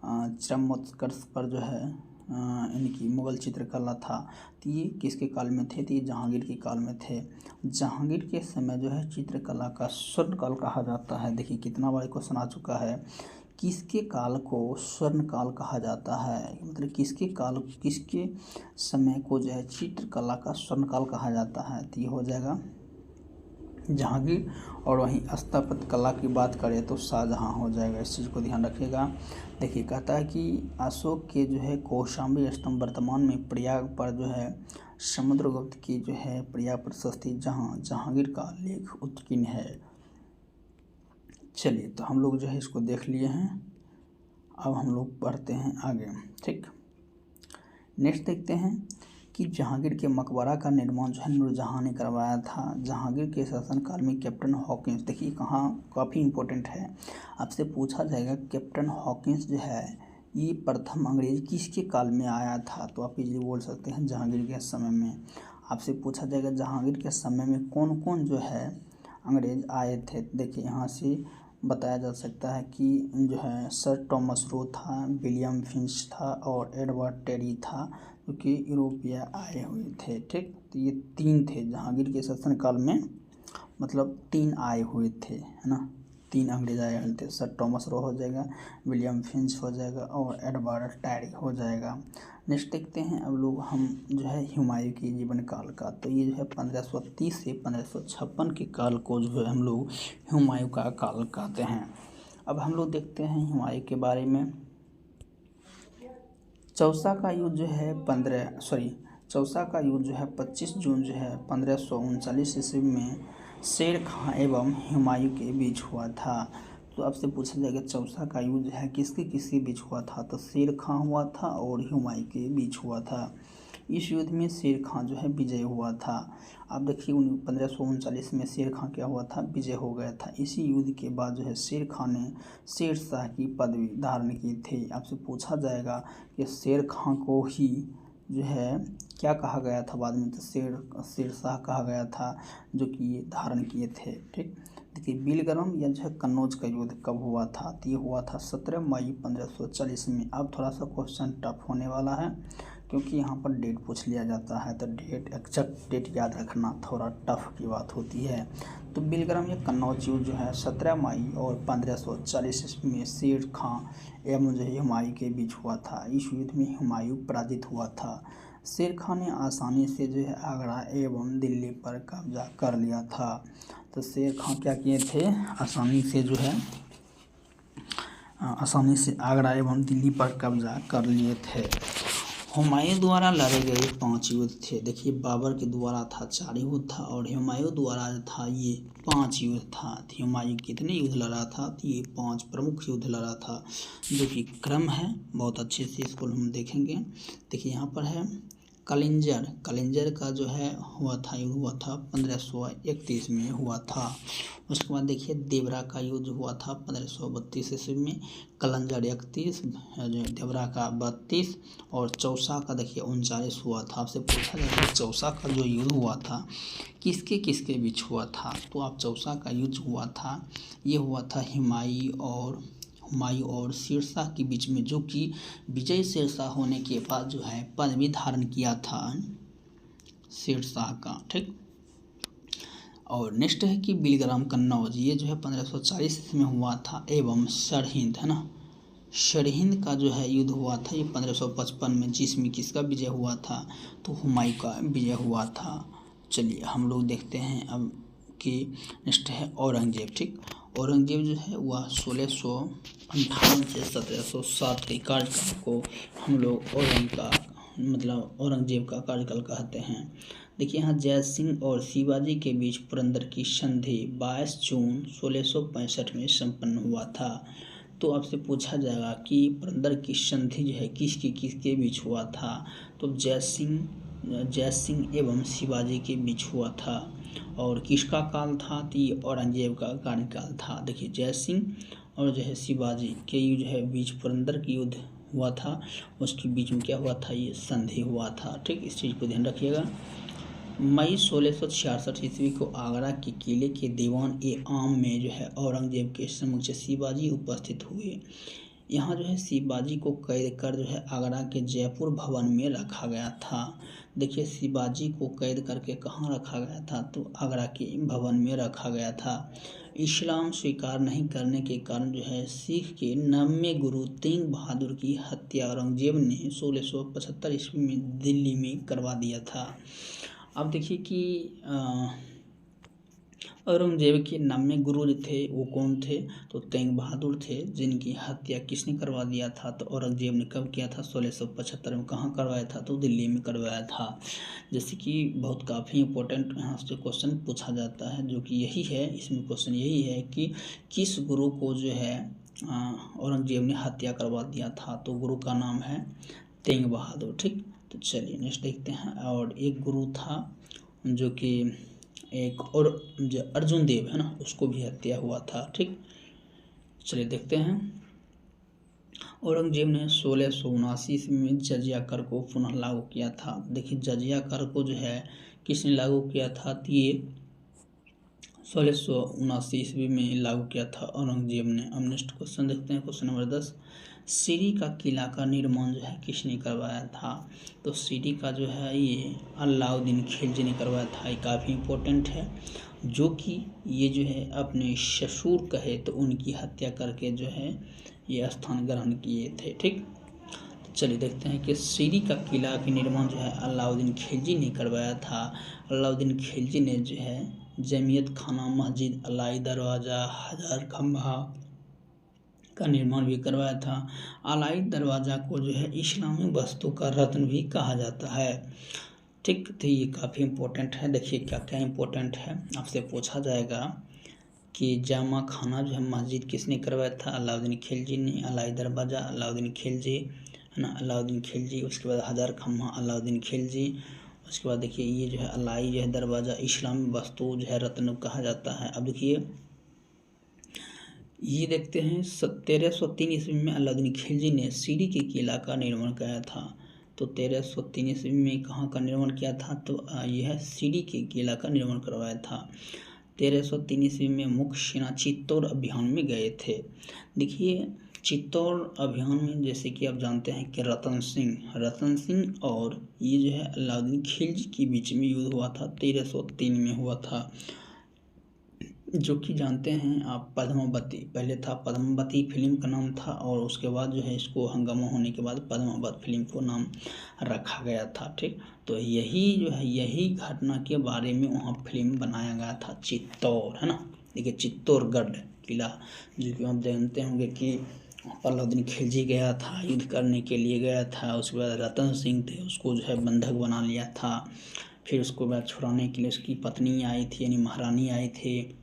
चरमोत्कर्ष पर जो है इनकी मुगल चित्रकला था, तो ये किसके काल में थे, तो ये जहांगीर के काल में थे। जहांगीर के समय जो है चित्रकला का स्वर्ण काल कहा जाता है। देखिए कितना बड़ा क्वेश्चन आ चुका है, किसके काल को स्वर्ण काल कहा जाता है, मतलब किसके समय को जो है चित्रकला का स्वर्ण काल कहा जाता है, तो ये हो जाएगा जहांगीर। और वहीं स्थापत्य कला की बात करें तो शाहजहां हो जाएगा, इस चीज़ को ध्यान रखिएगा। देखिए कहता है कि अशोक के जो है कौशाम्बी स्तंभ वर्तमान में प्रयाग पर जो है समुद्रगुप्त की जो है प्रयाग प्रशस्ति जहां जहांगीर का लेख उत्कीर्ण है। चलिए तो हम लोग जो है इसको देख लिए हैं, अब हम लोग पढ़ते हैं आगे। ठीक, नेक्स्ट देखते हैं कि जहांगीर के मकबरा का निर्माण जो है नूरजहां ने करवाया था। जहांगीर के शासनकाल में कैप्टन हॉकिंस, देखिए कहाँ काफ़ी इंपॉर्टेंट है, आपसे पूछा जाएगा कैप्टन हॉकिंस जो है ये प्रथम अंग्रेज किसके काल में आया था, तो आप इजीली बोल सकते हैं जहांगीर के समय में। आपसे पूछा जाएगा जहांगीर के समय में कौन कौन जो है अंग्रेज आए थे। देखिए यहाँ से बताया जा सकता है कि जो है सर टॉमस रो था, विलियम फिंच था और एडवर्ड टेरी था, जो कि यूरोपीय आए हुए थे। ठीक, तो ये 3 थे जहांगीर के शासनकाल में, मतलब 3 आए हुए थे, है ना, 3 अंग्रेज आए हुए थे। सर टॉमस रो हो जाएगा, विलियम फिंच हो जाएगा और एडवर्ड टेरी हो जाएगा। नेक्स्ट देखते हैं अब लोग हम जो है हुमायूं के जीवन काल का, तो ये जो है 1530 से 1556 के काल को जो है हम लोग हुमायूं का काल कहते हैं। अब हम लोग देखते हैं हुमायूं के बारे में। चौसा का युद्ध जो है 25 जून जो है 1539 ईस्वी में शेर खां एवं हुमायूं के बीच हुआ था। तो आपसे पूछा जाएगा चौसा का युद्ध जो है किसके बीच हुआ था, तो शेर खां हुआ था और हुमायूं के बीच हुआ था। इस युद्ध में शेर खां जो है विजय हुआ था। अब देखिए 1539 में शेर खां क्या हुआ था, विजय हो गया था। इसी युद्ध के बाद जो है शेर खां ने शेरशाह की पदवी धारण की थी। आपसे पूछा जाएगा कि शेर खां को ही जो है क्या कहा गया था बाद में, तो शेरशाह कहा गया था, जो कि ये धारण किए थे। ठीक, देखिए बिलग्राम या जो है कन्नौज का युद्ध कब हुआ था, तो ये हुआ था 17 मई 1540 में। अब थोड़ा सा क्वेश्चन टफ होने वाला है, क्योंकि यहाँ पर डेट पूछ लिया जाता है, तो डेट एग्जैक्ट डेट याद रखना थोड़ा टफ की बात होती है। तो बिलग्राम या कन्नौज युद्ध जो है 17 मई और 1540 में शेर खां एवं जो है हुमायूं के बीच हुआ था। इस युद्ध में हुमायूं पराजित हुआ था। शेर खां ने आसानी से जो है आगरा एवं दिल्ली पर कब्जा कर लिया था। तो शेर खां क्या किए थे, आसानी से आगरा एवं दिल्ली पर कब्जा कर लिए थे। हुमायूं द्वारा लड़े गए 5 युद्ध थे। देखिए बाबर के द्वारा था 4 युद्ध था और हुमायूं द्वारा था ये 5 युद्ध था। तो हुमायूं कितने युद्ध लड़ा था, तो ये 5 प्रमुख युद्ध लड़ा था, जो कि क्रम है बहुत अच्छे से इसको हम देखेंगे। देखिए यहाँ पर है कलिंजर का जो है युद्ध हुआ था 1531 में हुआ था। उसके बाद देखिए देवरा का युद्ध हुआ था 1532 ईस्वी में, कलंजर 31, देवरा का 32 और चौसा का देखिए 39 हुआ था। आपसे पूछा जाए कि चौसा का जो युद्ध हुआ था किसके बीच हुआ था, तो आप चौसा का युद्ध हुआ था, ये हुआ था हुमायूं और शेरशाह के बीच में, जो कि विजय शेरशाह होने के बाद जो है पदवी धारण किया था शेरशाह का। ठीक, और नेक्स्ट है कि बिलग्राम कन्नौज, ये जो है 1540 में हुआ था एवं सरहिंद, है ना, सरहिंद का जो है युद्ध हुआ था ये 1555 में, जिसमें किसका विजय हुआ था, तो हुमायूं का विजय हुआ था। चलिए हम लोग देखते हैं अब कि नेक्स्ट है औरंगजेब। ठीक, औरंगजेब जो है वह 1658 से 1707 के कार्यकाल को हम लोग औरंगजेब का कार्यकाल कहते हैं। देखिए यहाँ जय सिंह और शिवाजी के बीच पुरंदर की संधि 22 जून 1665 में संपन्न हुआ था। तो आपसे पूछा जाएगा कि पुरंदर की संधि जो है किसके बीच हुआ था, तो जय सिंह एवं शिवाजी के बीच हुआ था। और किसका काल था, तो ये औरंगजेब का कार्यकाल था। देखिए जय सिंह और जो है शिवाजी के जो है बीच पुरंदर की युद्ध हुआ था, उसके बीच में क्या हुआ था, ये संधि हुआ था। ठीक, इस चीज़ को ध्यान रखिएगा। मई 1666 ईस्वी को आगरा के किले के दीवान ए आम में जो है औरंगजेब के समक्ष शिवाजी उपस्थित हुए। यहाँ जो है शिवाजी को कैद कर जो है आगरा के जयपुर भवन में रखा गया था। देखिए शिवाजी को कैद करके कहाँ रखा गया था, तो आगरा के भवन में रखा गया था। इस्लाम स्वीकार नहीं करने के कारण जो है सिख के 9वें गुरु तेग बहादुर की हत्या औरंगजेब ने 1675 ईस्वी में दिल्ली में करवा दिया था। अब देखिए कि औरंगजेब के नाम में गुरु जो थे वो कौन थे? तो तेंग बहादुर थे, जिनकी हत्या किसने करवा दिया था? तो औरंगजेब ने कब किया था? 1675 में। कहाँ करवाया था? तो दिल्ली में करवाया था। जैसे कि बहुत काफ़ी इंपॉर्टेंट यहाँ से क्वेश्चन पूछा जाता है, जो कि यही है, इसमें क्वेश्चन यही है कि किस गुरु को जो है औरंगजेब ने हत्या करवा दिया था? तो गुरु का नाम है तेंग बहादुर। ठीक, तो चलिए नेक्स्ट देखते हैं। और एक गुरु था जो कि एक और जो अर्जुन देव है ना, उसको भी हत्या हुआ था। ठीक, चलिए देखते हैं। औरंगजेब ने 1679 ईस्वी में जजिया कर को पुनः लागू किया था। देखिए जजिया कर को जो है किसने लागू किया था? तो ये 1679 ईस्वी में लागू किया था औरंगजेब ने। अब नेक्स्ट क्वेश्चन देखते हैं, क्वेश्चन नंबर 10। सीरी का किला का निर्माण जो है किसने करवाया था? तो सीरी का जो है ये अलाउद्दीन खिलजी ने करवाया था। ये काफ़ी इम्पोर्टेंट है, जो कि ये जो है अपने ससुर कहे तो उनकी हत्या करके जो है ये स्थान ग्रहण किए थे। ठीक, तो चलिए देखते हैं कि सीरी का किला का निर्माण जो है अलाउद्दीन खिलजी ने करवाया था। अलाउद्दीन खिलजी ने जो है जमीयत खाना, मस्जिद, अलाई दरवाज़ा, हजार खम्भा का निर्माण भी करवाया था। अलाई दरवाज़ा को जो है इस्लामी वस्तु का रत्न भी कहा जाता है। ठीक, तो ये काफ़ी इम्पोर्टेंट है। देखिए क्या क्या इम्पोर्टेंट है, आपसे पूछा जाएगा कि जामा खाना जो है मस्जिद किसने करवाया था? अलाउद्दीन खिलजी ने। अलाई दरवाज़ा अलाउद्दीन खिलजी है ना, अलाउद्दीन खिलजी। उसके बाद हजार खम्भा अलाउद्दीन खिलजी। उसके बाद देखिए ये जो है अलाई जो है दरवाज़ा इस्लामी वस्तु जो है रत्न कहा जाता है। अब देखिए ये देखते हैं 1303 ईस्वी में अलाउद्दीन खिलजी ने सीरी के किला का निर्माण किया था। तो 1303 ईस्वी में कहाँ का निर्माण किया था? तो यह सीरी के किला का निर्माण करवाया था। 1303 ईस्वी में मुख्य सेना चित्तौड़ अभियान में गए थे। देखिए चित्तौड़ अभियान में जैसे कि आप जानते हैं कि रतन सिंह और ये जो है अलाउद्दीन खिलजी के बीच में युद्ध हुआ था, 1303 में हुआ था, जो कि जानते हैं आप पद्मावती। पहले था पद्मावती फिल्म का नाम था, और उसके बाद जो है इसको हंगामा होने के बाद पद्मावत फिल्म को नाम रखा गया था। ठीक, तो यही जो है यही घटना के बारे में वहाँ फिल्म बनाया गया था, चित्तौड़ है ना। देखिए चित्तौड़गढ़ किला, जो कि आप जानते होंगे कि अलाउद्दीन खिलजी गया था, युद्ध करने के लिए गया था। उसके बाद रतन सिंह थे, उसको जो है बंधक बना लिया था। फिर उसको बाद छुड़ाने के लिए उसकी पत्नी आई थी, यानी महारानी आई थी।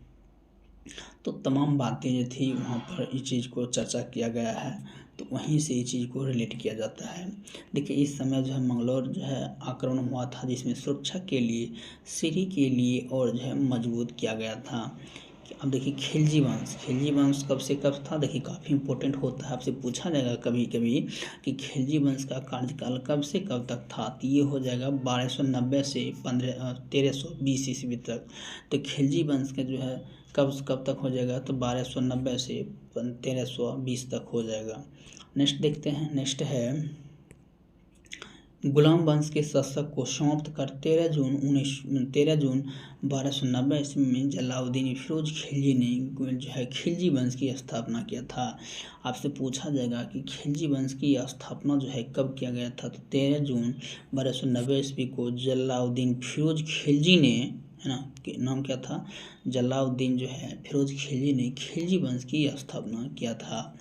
तो तमाम बातें जो थी वहाँ पर इस चीज़ को चर्चा किया गया है, तो वहीं से इस चीज़ को रिलेट किया जाता है। देखिए इस समय जो है मंगलौर जो है आक्रमण हुआ था, जिसमें सुरक्षा के लिए सीरी के लिए और जो है मजबूत किया गया था। अब देखिए खिलजी वंश कब से कब था? देखिए काफ़ी इंपॉर्टेंट होता है, आपसे पूछा जाएगा कभी कभी कि खिलजी वंश का कार्यकाल कब से कब तक था? तो ये हो जाएगा 1290 से 1320 ईस्वी तक। तो खिलजी वंश का जो है कब तक हो जाएगा? तो 1290 से 1320 तक हो जाएगा। नेक्स्ट देखते हैं। नेक्स्ट है गुलाम वंश के शासक को समाप्त कर 13 जून 1290 ईस्वी में जलालुद्दीन फिरोज खिलजी ने जो है खिलजी वंश की स्थापना किया था। आपसे पूछा जाएगा कि खिलजी वंश की स्थापना जो है कब किया गया था? तो 13 जून 1290 ईस्वी को जलालुद्दीन फिरोज खिलजी ने, है ना, नाम क्या था? जलालुद्दीन जो है फिरोज खिलजी ने खिलजी वंश की स्थापना किया था।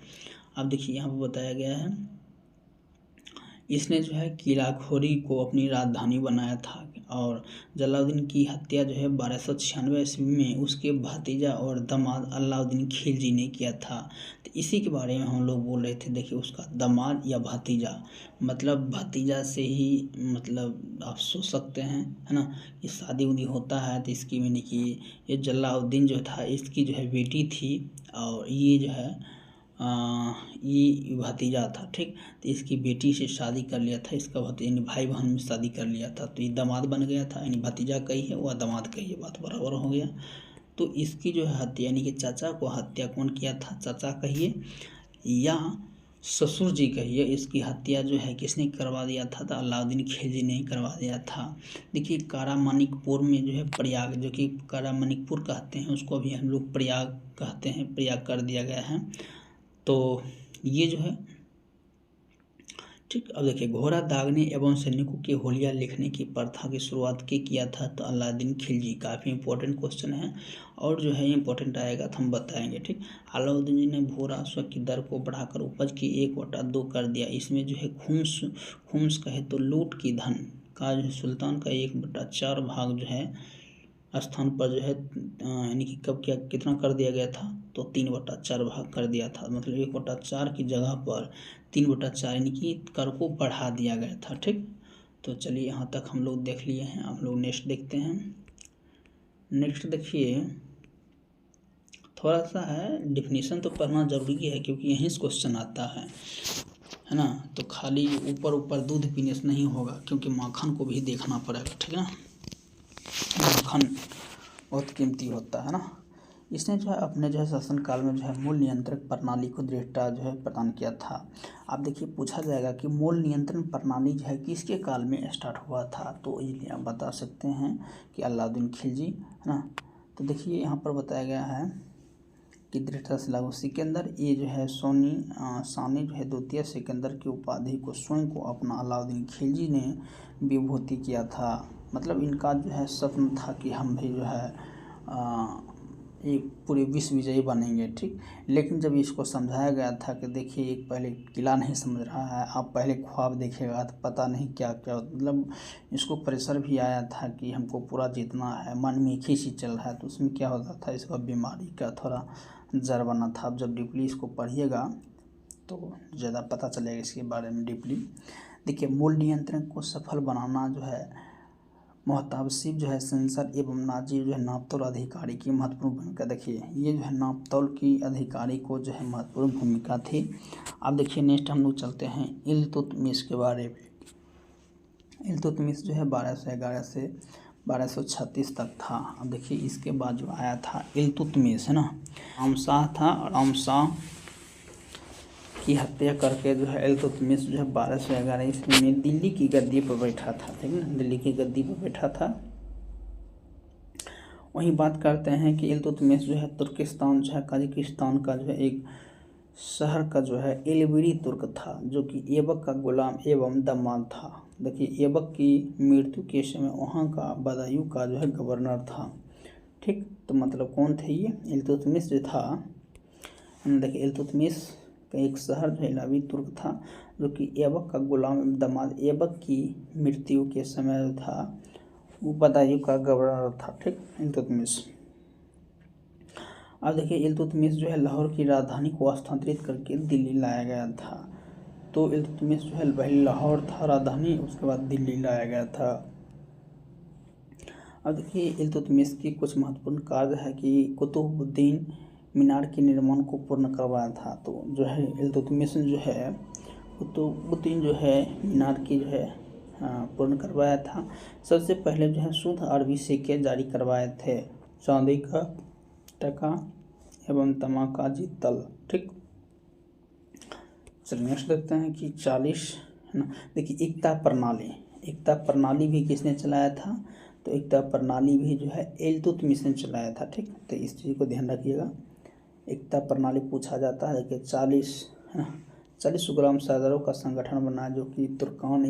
अब देखिए यहाँ पर बताया गया है, इसने जो है किलाखोरी को अपनी राजधानी बनाया था, और जलालुद्दीन की हत्या जो है 1296 ईस्वी में उसके भतीजा और दामाद अलाउद्दीन खिलजी ने किया था। तो इसी के बारे में हम लोग बोल रहे थे। देखिए उसका दामाद या भतीजा, मतलब भतीजा से ही मतलब आप सोच सकते हैं, है ना, कि शादी उदी होता है तो इसकी मैंने कि ये जलालुद्दीन जो था इसकी जो है बेटी थी, और ये जो है ये भतीजा था। ठीक, तो इसकी बेटी से शादी कर लिया था, इसका भतीजा यानी भाई बहन में शादी कर लिया था, तो ये दामाद बन गया था, यानी भतीजा कही है वह दामाद कही है, बात बराबर हो गया। तो इसकी जो है हत्या, यानी कि चाचा को हत्या कौन किया था? चाचा कहिए या ससुर जी कहिए, इसकी हत्या जो है किसने करवा दिया था? तो अलाउद्दीन खिलजी ने करवा दिया था। देखिए कारामानिकपुर में जो है प्रयाग, जो कि कारामानिकपुर कहते हैं, उसको भी हम लोग प्रयाग कहते हैं, प्रयाग कर दिया गया है। तो ये जो है ठीक। अब देखिए, घोड़ा दागने एवं सैनिकों की होलिया लिखने की प्रथा की शुरुआत किया था? तो अलाउद्दीन खिलजी। काफ़ी इंपॉर्टेंट क्वेश्चन है और जो है इंपॉर्टेंट आएगा तो हम बताएंगे। ठीक। अलाउद्दीन जी ने भू राजस्व की दर को बढ़ाकर उपज की 1/2 कर दिया। इसमें जो है खुम्स कहे तो लूट की धन का जो सुल्तान का 1/4 भाग जो है स्थान पर जो है यानी कि कब क्या कितना कर दिया गया था? तो 3/4 भाग कर दिया था। मतलब 1/4 की जगह पर 3/4 यानी कि कर को बढ़ा दिया गया था। ठीक। तो चलिए, यहाँ तक हम लोग देख लिए हैं। आप लोग नेक्स्ट देखते हैं। नेक्स्ट देखिए, थोड़ा सा है डिफिनीशन तो पढ़ना जरूरी है क्योंकि यहीं से क्वेश्चन आता है ना। तो खाली ऊपर ऊपर दूध पीने से नहीं होगा क्योंकि माखन को भी देखना पड़ेगा। ठीक है ना, माखन बहुत कीमती होता है ना। इसने जो है अपने जो है शासनकाल में जो है मूल नियंत्रक प्रणाली को दृढ़ता जो है प्रदान किया था। आप देखिए, पूछा जाएगा कि मूल नियंत्रण प्रणाली जो है किसके काल में स्टार्ट हुआ था? तो इजीली आप बता सकते हैं कि अलाउद्दीन खिलजी, है ना। तो देखिए, यहाँ पर बताया गया है कि दृढ़ता से लागू सिकंदर ये जो है सानी जो है द्वितीय सिकंदर की उपाधि को स्वयं को अपना अलाउद्दीन खिलजी ने विभूति किया था। मतलब इनका जो है स्वप्न था कि हम भी जो है एक पूरे विश्व विजयी बनेंगे। ठीक। लेकिन जब इसको समझाया गया था कि देखिए, एक पहले किला नहीं समझ रहा है, आप पहले ख्वाब देखेगा तो पता नहीं क्या क्या, मतलब इसको प्रेशर भी आया था कि हमको पूरा जीतना है, मन में एक ही चीज़ चल रहा है। तो उसमें क्या होता था, इसका बीमारी का थोड़ा जड़ बना था। अब जब डीपली इसको पढ़िएगा तो ज़्यादा पता चलेगा इसके बारे में डीपली। देखिए, मूल नियंत्रण को सफल बनाना जो है मोहताबसिब जो है सेंसर एवं नाजिर जो है नापतोल अधिकारी की महत्वपूर्ण भूमिका। देखिए, ये जो है नापतोल की अधिकारी को जो है महत्वपूर्ण भूमिका थी। अब देखिए, नेक्स्ट हम लोग चलते हैं इल्तुतमिश के बारे में। इल्तुतमिश जो है 1211 से 1236 तक था। अब देखिए, इसके बाद जो आया था इल्तुतमिश, है ना। आमशाह था और आमशाह की हत्या करके जो है इल्तुतमिश जो है 1211 ईस्वी में दिल्ली की गद्दी पर बैठा था। ठीक है, दिल्ली की गद्दी पर बैठा था। वहीं बात करते हैं कि इल्तुतमिश जो है तुर्किस्तान जो है कजाकिस्तान का जो है एक शहर का जो है एलबीरी तुर्क था, जो कि ऐबक का गुलाम एवं दामाद था। देखिए, ऐबक की मृत्यु के समय वहाँ का बदायूं का जो है गवर्नर था। ठीक। तो मतलब कौन थे ये? इल्तुतमिश जो था। देखिए, इल्तुतमिश एक शहर जो इलावी तुर्क था, जो कि ऐबक का गुलाम दामाद ऐबक की मृत्यु के समय जो था वो बदायूं का गवर्नर था। ठीक, इल्तुतमिश। अब देखिए, इल्तुतमिश जो है लाहौर की राजधानी को स्थानांतरित करके दिल्ली लाया गया था। तो इल्तुतमिश जो है पहले लाहौर था राजधानी, उसके बाद दिल्ली लाया गया था। अब देखिए, इल्तुतमिश की कुछ महत्वपूर्ण कार्य है कि कुतुबुद्दीन मीनार के निर्माण को पूर्ण करवाया था। तो जो है इल्तुतमिश जो है कुतुबुद्दीन जो है मीनार की जो है पूर्ण करवाया था। सबसे पहले जो है शुद्ध अरबी सिक्के जारी करवाए थे, चांदी का टका एवं तमा का जितल। ठीक। चलिए नेक्स्ट देखते हैं कि 40, है ना। देखिए, एकता प्रणाली भी किसने चलाया था? तो एकता प्रणाली भी जो है इल्तुतमिश ने चलाया था। ठीक। तो इस चीज़ को ध्यान रखिएगा, एकता प्रणाली पूछा जाता है। देखिए, 40 ग्राम सरदारों का संगठन बना, जो कि तुर्कान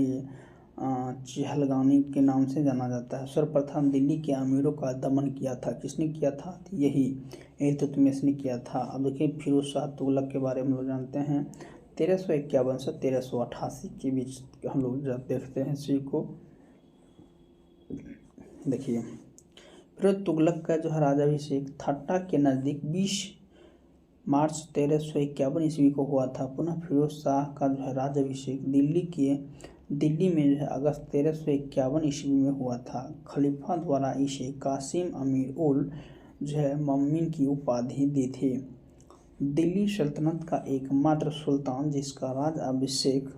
चिहलगानी के नाम से जाना जाता है। सर्वप्रथम दिल्ली के अमीरों का दमन किया था। किसने किया था? तो यही इल्तुतमिश ने किया था। अब देखिए, फिरोज शाह तुगलक के बारे में लोग जानते हैं। 1351 से 1388 के बीच हम लोग जब देखते हैं इसी को। देखिए, फिरोज तुगलक का जो है राजाभिषेक ठट्टा के नज़दीक 20 मार्च 1351 ईस्वी को हुआ था। पुनः फिरोज शाह का जो है राजाभिषेक दिल्ली में जो है अगस्त 1351 ईस्वी में हुआ था। खलीफा द्वारा इसे कासिम अमीर उल जो है मम्मीन की उपाधि दी थी। दिल्ली सल्तनत का एकमात्र सुल्तान जिसका राजाभिषेक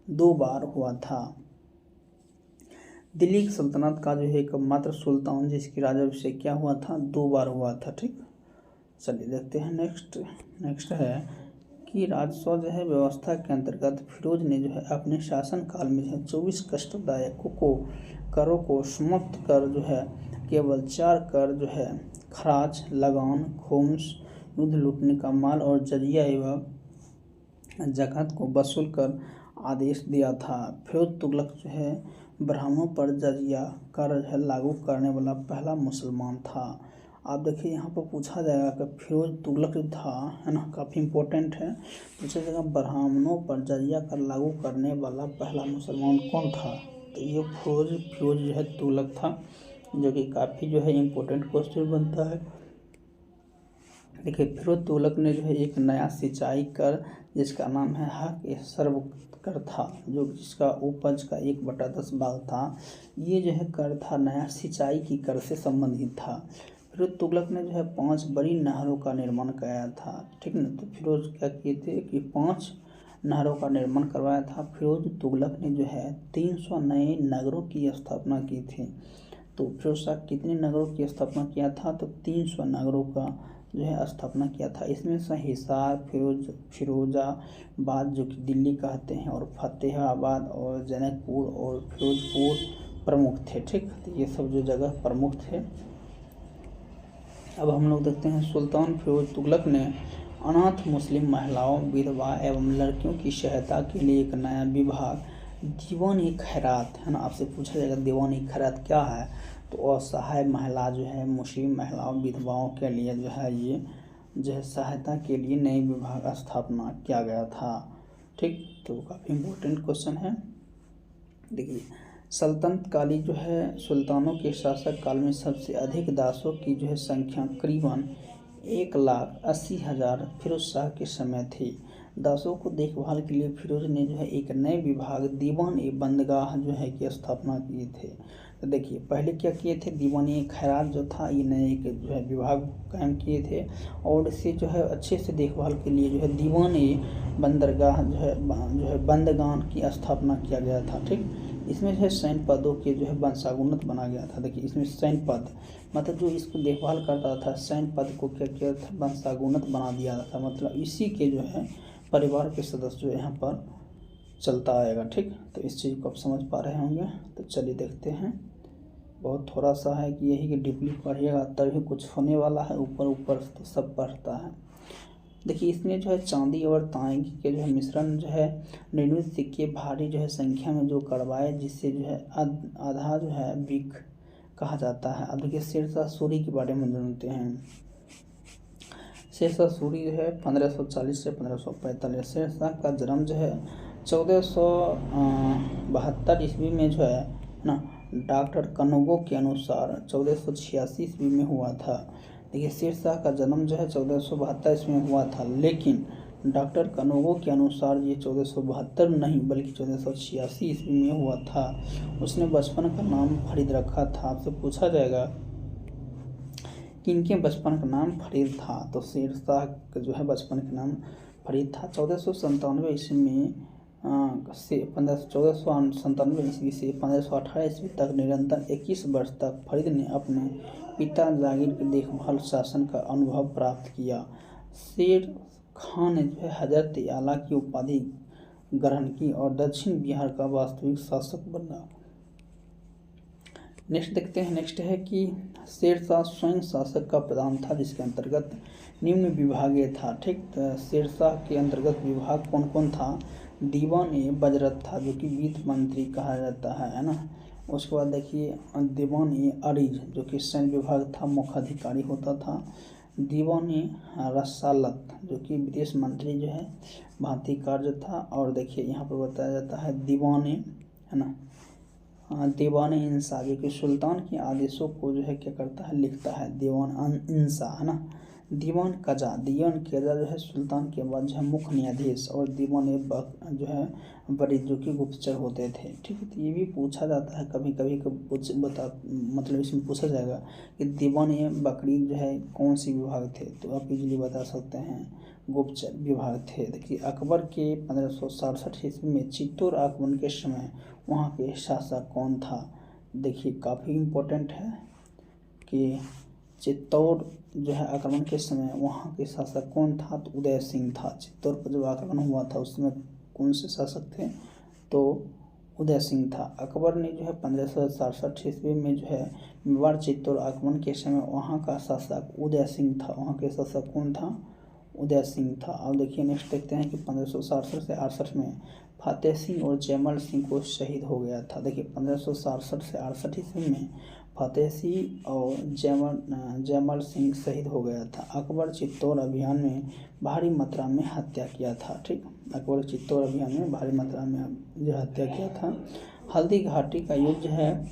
2 बार हुआ था। दिल्ली सल्तनत का जो है एकमात्र सुल्तान जिसकी राजाभिषेक क्या हुआ था? 2 बार हुआ था। ठीक। चलिए देखते हैं नेक्स्ट है कि राजस्व जो है व्यवस्था के अंतर्गत फिरोज ने जो है अपने शासनकाल में जो है 24 कष्टदायक करों को समाप्त कर जो है केवल 4 कर जो है खराज, लगान, खुम्स, युद्ध लूटने का माल और जजिया एवं ज़कात को वसूल कर आदेश दिया था। फिरोज तुगलक जो है ब्राह्मणों पर जजिया कर है लागू करने वाला पहला मुसलमान था। आप देखिए यहाँ पर पूछा जाएगा कि फिरोज तुगलक जो था, है ना, काफ़ी इम्पोर्टेंट है। पूछा जाएगा ब्राह्मणों पर जजिया कर लागू करने वाला पहला मुसलमान कौन था। तो ये फिरोज जो है तुगलक था, जो कि काफ़ी जो है इम्पोर्टेंट क्वेश्चन बनता है। देखिए फिरोज तुगलक ने जो है एक नया सिंचाई कर जिसका नाम है हक सर्व कर था, जो जिसका उपज का 1/10 भाग था। ये जो है कर था नया सिंचाई की कर से संबंधित था। फिरोज तुगलक ने जो है 5 बड़ी नहरों का निर्माण कराया था। ठीक ना, तो फिरोज क्या किए थे कि 5 नहरों का निर्माण करवाया था। फिरोज तुगलक ने जो है 300 नए नगरों की स्थापना की थी। तो फिरोज शाह कितने नगरों की स्थापना किया था, तो 300 नगरों का जो है स्थापना किया था। इसमें से हिसार, फिरोजाबाद जो कि दिल्ली कहते हैं, और फतेहाबाद और जनकपुर और फिरोजपुर प्रमुख थे। ठीक, तो ये सब जो जगह प्रमुख थे। अब हम लोग देखते हैं सुल्तान फिरोज तुगलक ने अनाथ मुस्लिम महिलाओं, विधवा एवं लड़कियों की सहायता के लिए एक नया विभाग दीवान-ए-खैरात, है ना, आपसे पूछा जाएगा दीवान-ए-खैरात क्या है। तो असहाय महिला जो है मुस्लिम महिलाओं, विधवाओं के लिए जो है ये जो है सहायता के लिए नए विभाग स्थापना किया गया था। ठीक, तो काफ़ी इम्पोर्टेंट क्वेश्चन है। देखिए सल्तनत काली जो है सुल्तानों के शासक काल में सबसे अधिक दासों की जो है संख्या करीबन 1,80,000 फिरोज शाह के समय थी। दासों को देखभाल के लिए फिरोज ने जो है एक नए विभाग दीवान-ए-बंदगाह जो है की स्थापना किए थे। तो देखिए पहले क्या किए थे, दीवान-ए-खैरात जो था ये नए एक जो है विभाग कायम किए थे, और इसे जो है अच्छे से देखभाल के लिए जो है दीवान-ए-बंदरगाह जो है बंदगान की स्थापना किया गया था। ठीक, इसमें जो है सैन्य पदों के जो है वंशागुनत बना गया था। देखिए इसमें सैन्य पद मतलब जो इसको देखभाल करता था, सैन्य पद को क्या किया था, वंशागुनत बना दिया था। मतलब इसी के जो है परिवार के सदस्य जो यहाँ पर चलता आएगा। ठीक, तो इस चीज़ को आप समझ पा रहे होंगे। तो चलिए देखते हैं, बहुत थोड़ा सा है कि यही कि डीपली पढ़िएगा तभी कुछ होने वाला है, ऊपर ऊपर तो सब पढ़ता है। देखिए इसमें जो है चांदी और तांबे के जो है मिश्रण जो है निर्मित सिक्के भारी जो है संख्या में जो करवाए, जिससे जो है आधा जो है बिक कहा जाता है। अब देखिए शेरशाह सूरी के बारे में जानते हैं। शेरशाह सूरी जो है 1540 से 1545। शेरशाह का जन्म जो है 1472 ईस्वी में जो है ना डॉक्टर कनोगो के अनुसार 1486 ईस्वी में हुआ था। देखिए शेरशाह का जन्म जो है 1472 ईस्वी में हुआ था, लेकिन डॉक्टर कनोगो के अनुसार ये 1472 नहीं बल्कि 1486 ईस्वी में हुआ था। उसने बचपन का नाम फरीद रखा था। आपसे पूछा जाएगा कि इनके बचपन का नाम फरीद था, तो शेरशाह का जो है बचपन का नाम फरीद था। 1497 ईस्वी में से 1497 ईस्वी से 1518 ईस्वी तक निरंतर 21 वर्ष तक फरीद ने अपने पिता जागीर की देखभाल शासन का अनुभव प्राप्त किया। शेर खान ने जो है हजरत आला की उपाधि ग्रहण की और दक्षिण बिहार का वास्तविक शासक बना। नेक्स्ट देखते हैं, नेक्स्ट है कि शेरशाह स्वयं शासक का प्रधान था, जिसके अंतर्गत निम्न विभागीय था। ठीक, तो शेरशाह के अंतर्गत विभाग कौन कौन था, दीवान-ए-वज़रत था जो कि वित्त मंत्री कहा जाता है ना। उसके बाद देखिए दीवान-ए-अरीज जो कि सैन्य विभाग था, मुख्य अधिकारी होता था। दीवान-ए-रसालत जो कि विदेश मंत्री जो है भारतीय कार्य था। और देखिए यहाँ पर बताया जाता है दीवान-ए-इंसा जो कि सुल्तान के आदेशों को जो है क्या करता है, लिखता है, दीवान-इंसा, है ना। दीवान-कज़ा जो है सुल्तान के बाद जो है मुख्य न्यायाधीश, और दीवान-ए-बक जो है वरीद जो कि गुप्तचर होते थे। ठीक है, तो ये भी पूछा जाता है कभी कभी मतलब इसमें पूछा जाएगा कि दीवान-ए-बकरीद जो है कौन सी विभाग थे, तो आप इजीली बता सकते हैं गुप्तचर विभाग थे। देखिए अकबर के 1567 ईस्वी में चित्तौड़ आक्रमण के समय वहाँ के शासक कौन था। देखिए काफ़ी इम्पोर्टेंट है कि चित्तौड़ जो है आक्रमण के समय वहाँ के शासक कौन था, तो उदय सिंह था। चित्तौड़ पर जब आक्रमण हुआ था उस समय कौन से शासक थे, तो उदय सिंह था। अकबर ने जो है 1567 ईस्वी में जो है मेवाड़ चित्तौड़ आक्रमण के समय वहाँ का शासक उदय सिंह था। वहाँ के शासक कौन था, उदय सिंह था। अब देखिए नेक्स्ट देखते हैं कि 1567 से 68 में फतेह सिंह और जयमल सिंह को शहीद हो गया था। देखिए 1567 से 68 ईस्वी में फतेह सिंह और जयमल सिंह शहीद हो गया था। अकबर चित्तौड़ अभियान में भारी मात्रा में हत्या किया था। ठीक, अकबर चित्तौड़ अभियान में भारी मात्रा में जो हत्या किया था। हल्दी घाटी का युद्ध जो है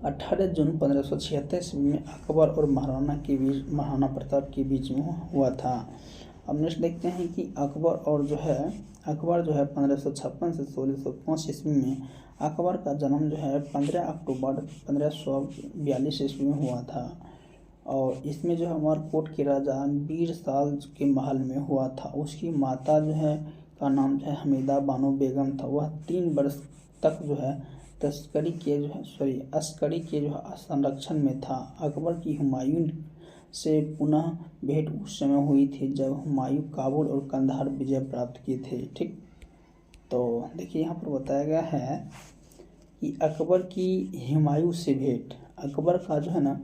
18 जून 1576 ईस्वी में अकबर और महाराणा प्रताप के बीच में हुआ था। अब नेक्स्ट देखते हैं कि अकबर जो है 1556 से 1605 ईस्वी में अकबर का जन्म जो है 15 अक्टूबर 1542 ईस्वी में हुआ था। और इसमें जो है अमरकोट के राजा बीरसाल के महल में हुआ था। उसकी माता जो है का नाम जो है हमीदा बानो बेगम था। वह 3 वर्ष तक जो है अस्करी के जो है संरक्षण में था। अकबर की हुमायूं से पुनः भेंट उस समय हुई थी जब हुमायूं काबुल और कंधार विजय प्राप्त किए थे। ठीक, तो देखिए यहाँ पर बताया गया है कि अकबर की हुमायूं से भेंट, अकबर का जो है ना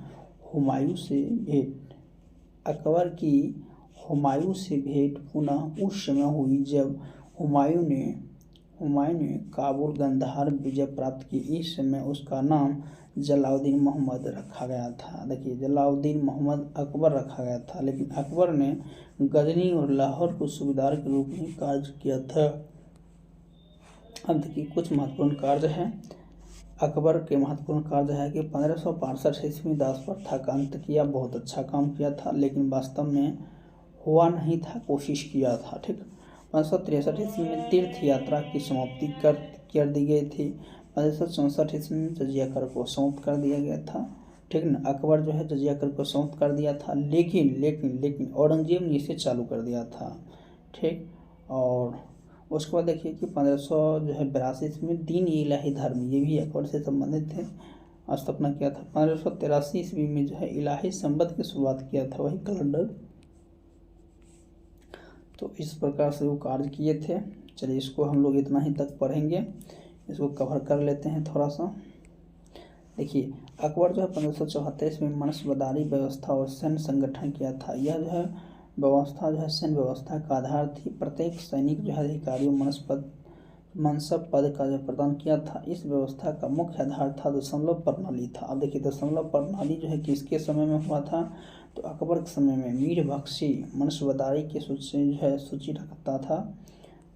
हुमायूं से भेंट, अकबर की हुमायूं से भेंट पुनः उस समय हुई जब हुमायूं ने काबुल गंधार विजय प्राप्त की। इस समय उसका नाम जलालुद्दीन मोहम्मद रखा गया था। देखिए जलालुद्दीन मोहम्मद अकबर रखा गया था, लेकिन अकबर ने गजनी और लाहौर को सूबेदार के रूप में कार्य किया था। अब देखिए कुछ महत्वपूर्ण कार्य है। अकबर के महत्वपूर्ण कार्य है कि 1565 ईस्वी में दास प्रथा का अंत किया, बहुत अच्छा काम किया था, लेकिन वास्तव में हुआ नहीं था, कोशिश किया था। ठीक, 1563 ईस्वी में तीर्थ यात्रा की समाप्ति कर दी गई थी। 1564 ईस्वी में जजिया कर को समाप्त कर दिया गया था। ठीक ना, अकबर जो है जजिया कर को समाप्त कर दिया था, लेकिन औरंगजेब ने इसे चालू कर दिया था। ठीक, और उसके बाद देखिए कि 1582 ईस्वी में दीन इलाही धर्म, ये भी अकबर से संबंधित थे, स्थापना किया था। 1583 ईस्वी में जो है इलाही संबंध की शुरुआत किया था, वही कैलेंडर। तो इस प्रकार से वो कार्य किए थे। चलिए इसको हम लोग इतना ही तक पढ़ेंगे, इसको कवर कर लेते हैं थोड़ा सा। देखिए अकबर जो है 1574 में मनसबदारी व्यवस्था और सैन्य संगठन किया था। यह जो है व्यवस्था जो है सैन्य व्यवस्था का आधार थी। प्रत्येक सैनिक जो है अधिकारियों मनसब पद का जो प्रदान किया था। इस व्यवस्था का मुख्य आधार था दशमलव प्रणाली था। अब देखिए दशमलव प्रणाली जो है किसके समय में हुआ था, तो अकबर के समय में मीर बख्शी मनसबदारी की सूची रखता था।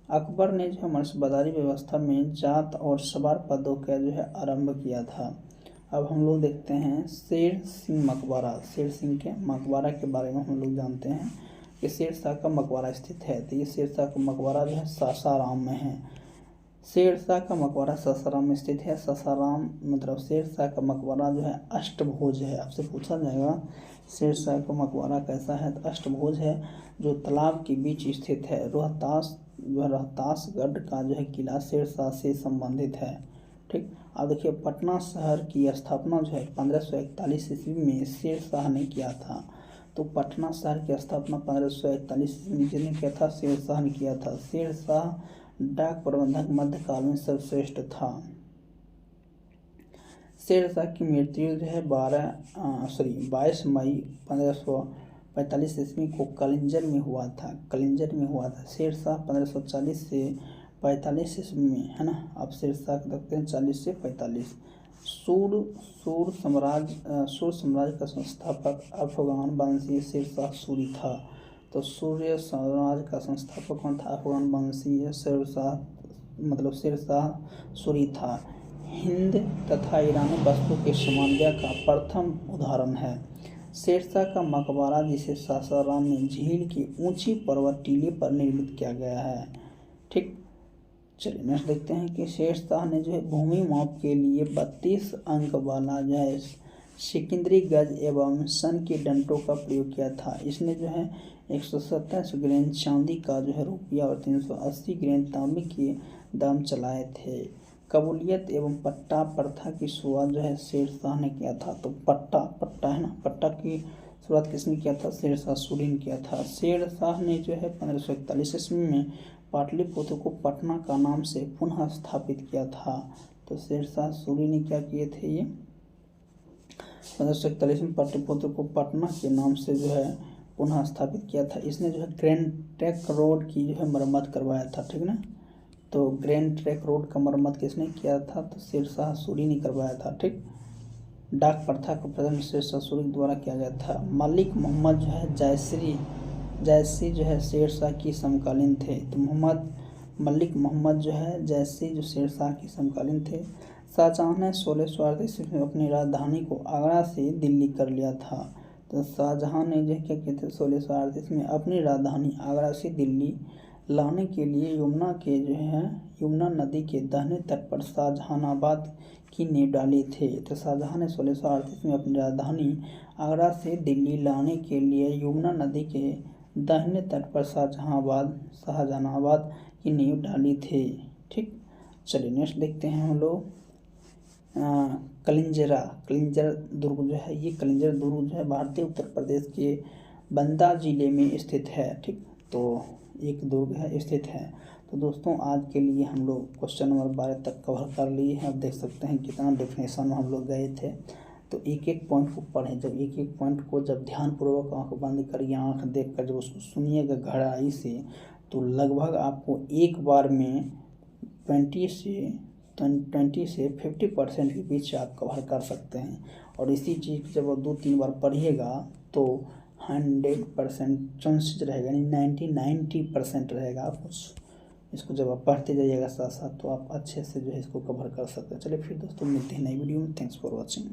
अकबर ने जो है मनसबदारी व्यवस्था में जात और सवार पदों का जो है आरंभ किया था। अब हम लोग देखते हैं शेर सिंह मकबरा। शेर सिंह के मकबरा के बारे में हम लोग जानते हैं कि शेर शाह का मकबरा स्थित है। तो ये शेर शाह का मकबरा जो है सासाराम में है। शेर शाह का मकबरा सासाराम में स्थित है। सासाराम मतलब शेर शाह का मकबरा जो है अष्टभुज है। आपसे पूछा जाएगा शेर शाह का मकबरा कैसा है, तो अष्टभुज है, जो तालाब के बीच स्थित है। रोहतासगढ़ का जो है किला शेर शाह से संबंधित है। ठीक, अब देखिए पटना शहर की स्थापना जो है 1541 ईस्वी में शेर शाह ने किया था। तो पटना शहर की स्थापना 1541 ईस्वी में जिसने किया था, शेर शाह ने किया था। शेर शाह डाक प्रबंधक मध्यकाल में सर्वश्रेष्ठ था। शेर शाह की मृत्यु जो है 22 मई 1545 ईस्वी को कलिंजर में हुआ था। शेर शाह 1540 से 45 ईस्वी में, है ना। आप शेर शाह देखते हैं 40 से 45। सूर साम्राज्य का संस्थापक अफगान वंशीय शेर शाह सूरी था। तो सूर्य साम्राज्य का संस्थापक कौन था, अफगान वंशीय शेर शाह सूरी था। हिंद तथा ईरानी वस्तु के समन्वय का प्रथम उदाहरण है शेर शाह का मकबरा, जिसे सासाराम में झील की ऊंची पर्वत टीले पर निर्मित किया गया है। ठीक, चलिए नेक्स्ट देखते हैं कि शेर शाह ने जो है भूमि माप के लिए 32 अंक वाला जो है सिकंदरी गज एवं सन के डंटों का प्रयोग किया था। इसने जो है 127 ग्रेन चांदी का जो है रुपया और 380 ग्रेन तांबे के दाम चलाए थे। कबूलियत एवं पट्टा प्रथा की शुरुआत जो है शेर शाह ने किया था। तो पट्टा है ना, पट्टा की शुरुआत किसने किया था, शेर शाह सूरी ने किया था। शेर शाह ने जो है 1541 ईस्वी में पाटलिपुत्र को पटना का नाम से पुनः स्थापित किया था। तो शेर शाह सूरी ने क्या किए थे, ये 1541 में पाटलिपुत्र को पटना के नाम से जो है पुनः स्थापित किया था। इसने जो है ग्रैंड ट्रंक रोड की जो है मरम्मत करवाया था, ठीक ना। तो ग्रैंड ट्रंक रोड का मरम्मत किसने किया था, तो शेरशाह सूरी ने करवाया था, ठीक। डाक प्रथा का प्रबंधन शेरशाह सूरी द्वारा किया गया था। मलिक मोहम्मद जो है जयसी जो है शेरशाह की समकालीन थे। तो मलिक मोहम्मद जो है जयसी जो शेरशाह की समकालीन थे। शाहजहाँ ने 1638 ईस्वी में अपनी राजधानी को आगरा से दिल्ली कर लिया था। तो शाहजहाँ ने जो क्या किया था 1638 में अपनी राजधानी आगरा से दिल्ली लाने के लिए यमुना नदी के दाहिने तट पर शाहजहानाबाद की नींव डाली थी। तो शाहजहाँ ने 1638 में अपनी राजधानी आगरा से दिल्ली लाने के लिए यमुना नदी के दाहिने तट पर शाहजहानाबाद की नींव डाली थी, ठीक। चलिए नेक्स्ट देखते हैं हम लोग कलिंजर दुर्ग जो है, ये कलिंजर दुर्ग जो है भारतीय उत्तर प्रदेश के बंदा जिले में स्थित है, ठीक। तो एक दुर्ग है स्थित है। तो दोस्तों आज के लिए हम लोग क्वेश्चन नंबर 12 तक कवर कर लिए हैं। अब देख सकते हैं कितना डेफिनेशन में हम लोग गए थे। तो एक एक पॉइंट को पढ़ें, जब एक एक पॉइंट को जब ध्यानपूर्वक आँख बंद करिए, आँख देख कर जब उसको सुनिएगा गहराई से, तो लगभग आपको एक बार में 20 से 50% के बीच आप कवर कर सकते हैं। और इसी चीज़ जब 2-3 बार पढ़िएगा तो 100% चांसेस रहेगा, यानी 90% रहेगा। आप इसको जब आप पढ़ते जाइएगा साथ साथ, तो आप अच्छे से जो है इसको कवर कर सकते हैं। चलिए फिर दोस्तों मिलते हैं नई वीडियो में। Thanks for watching.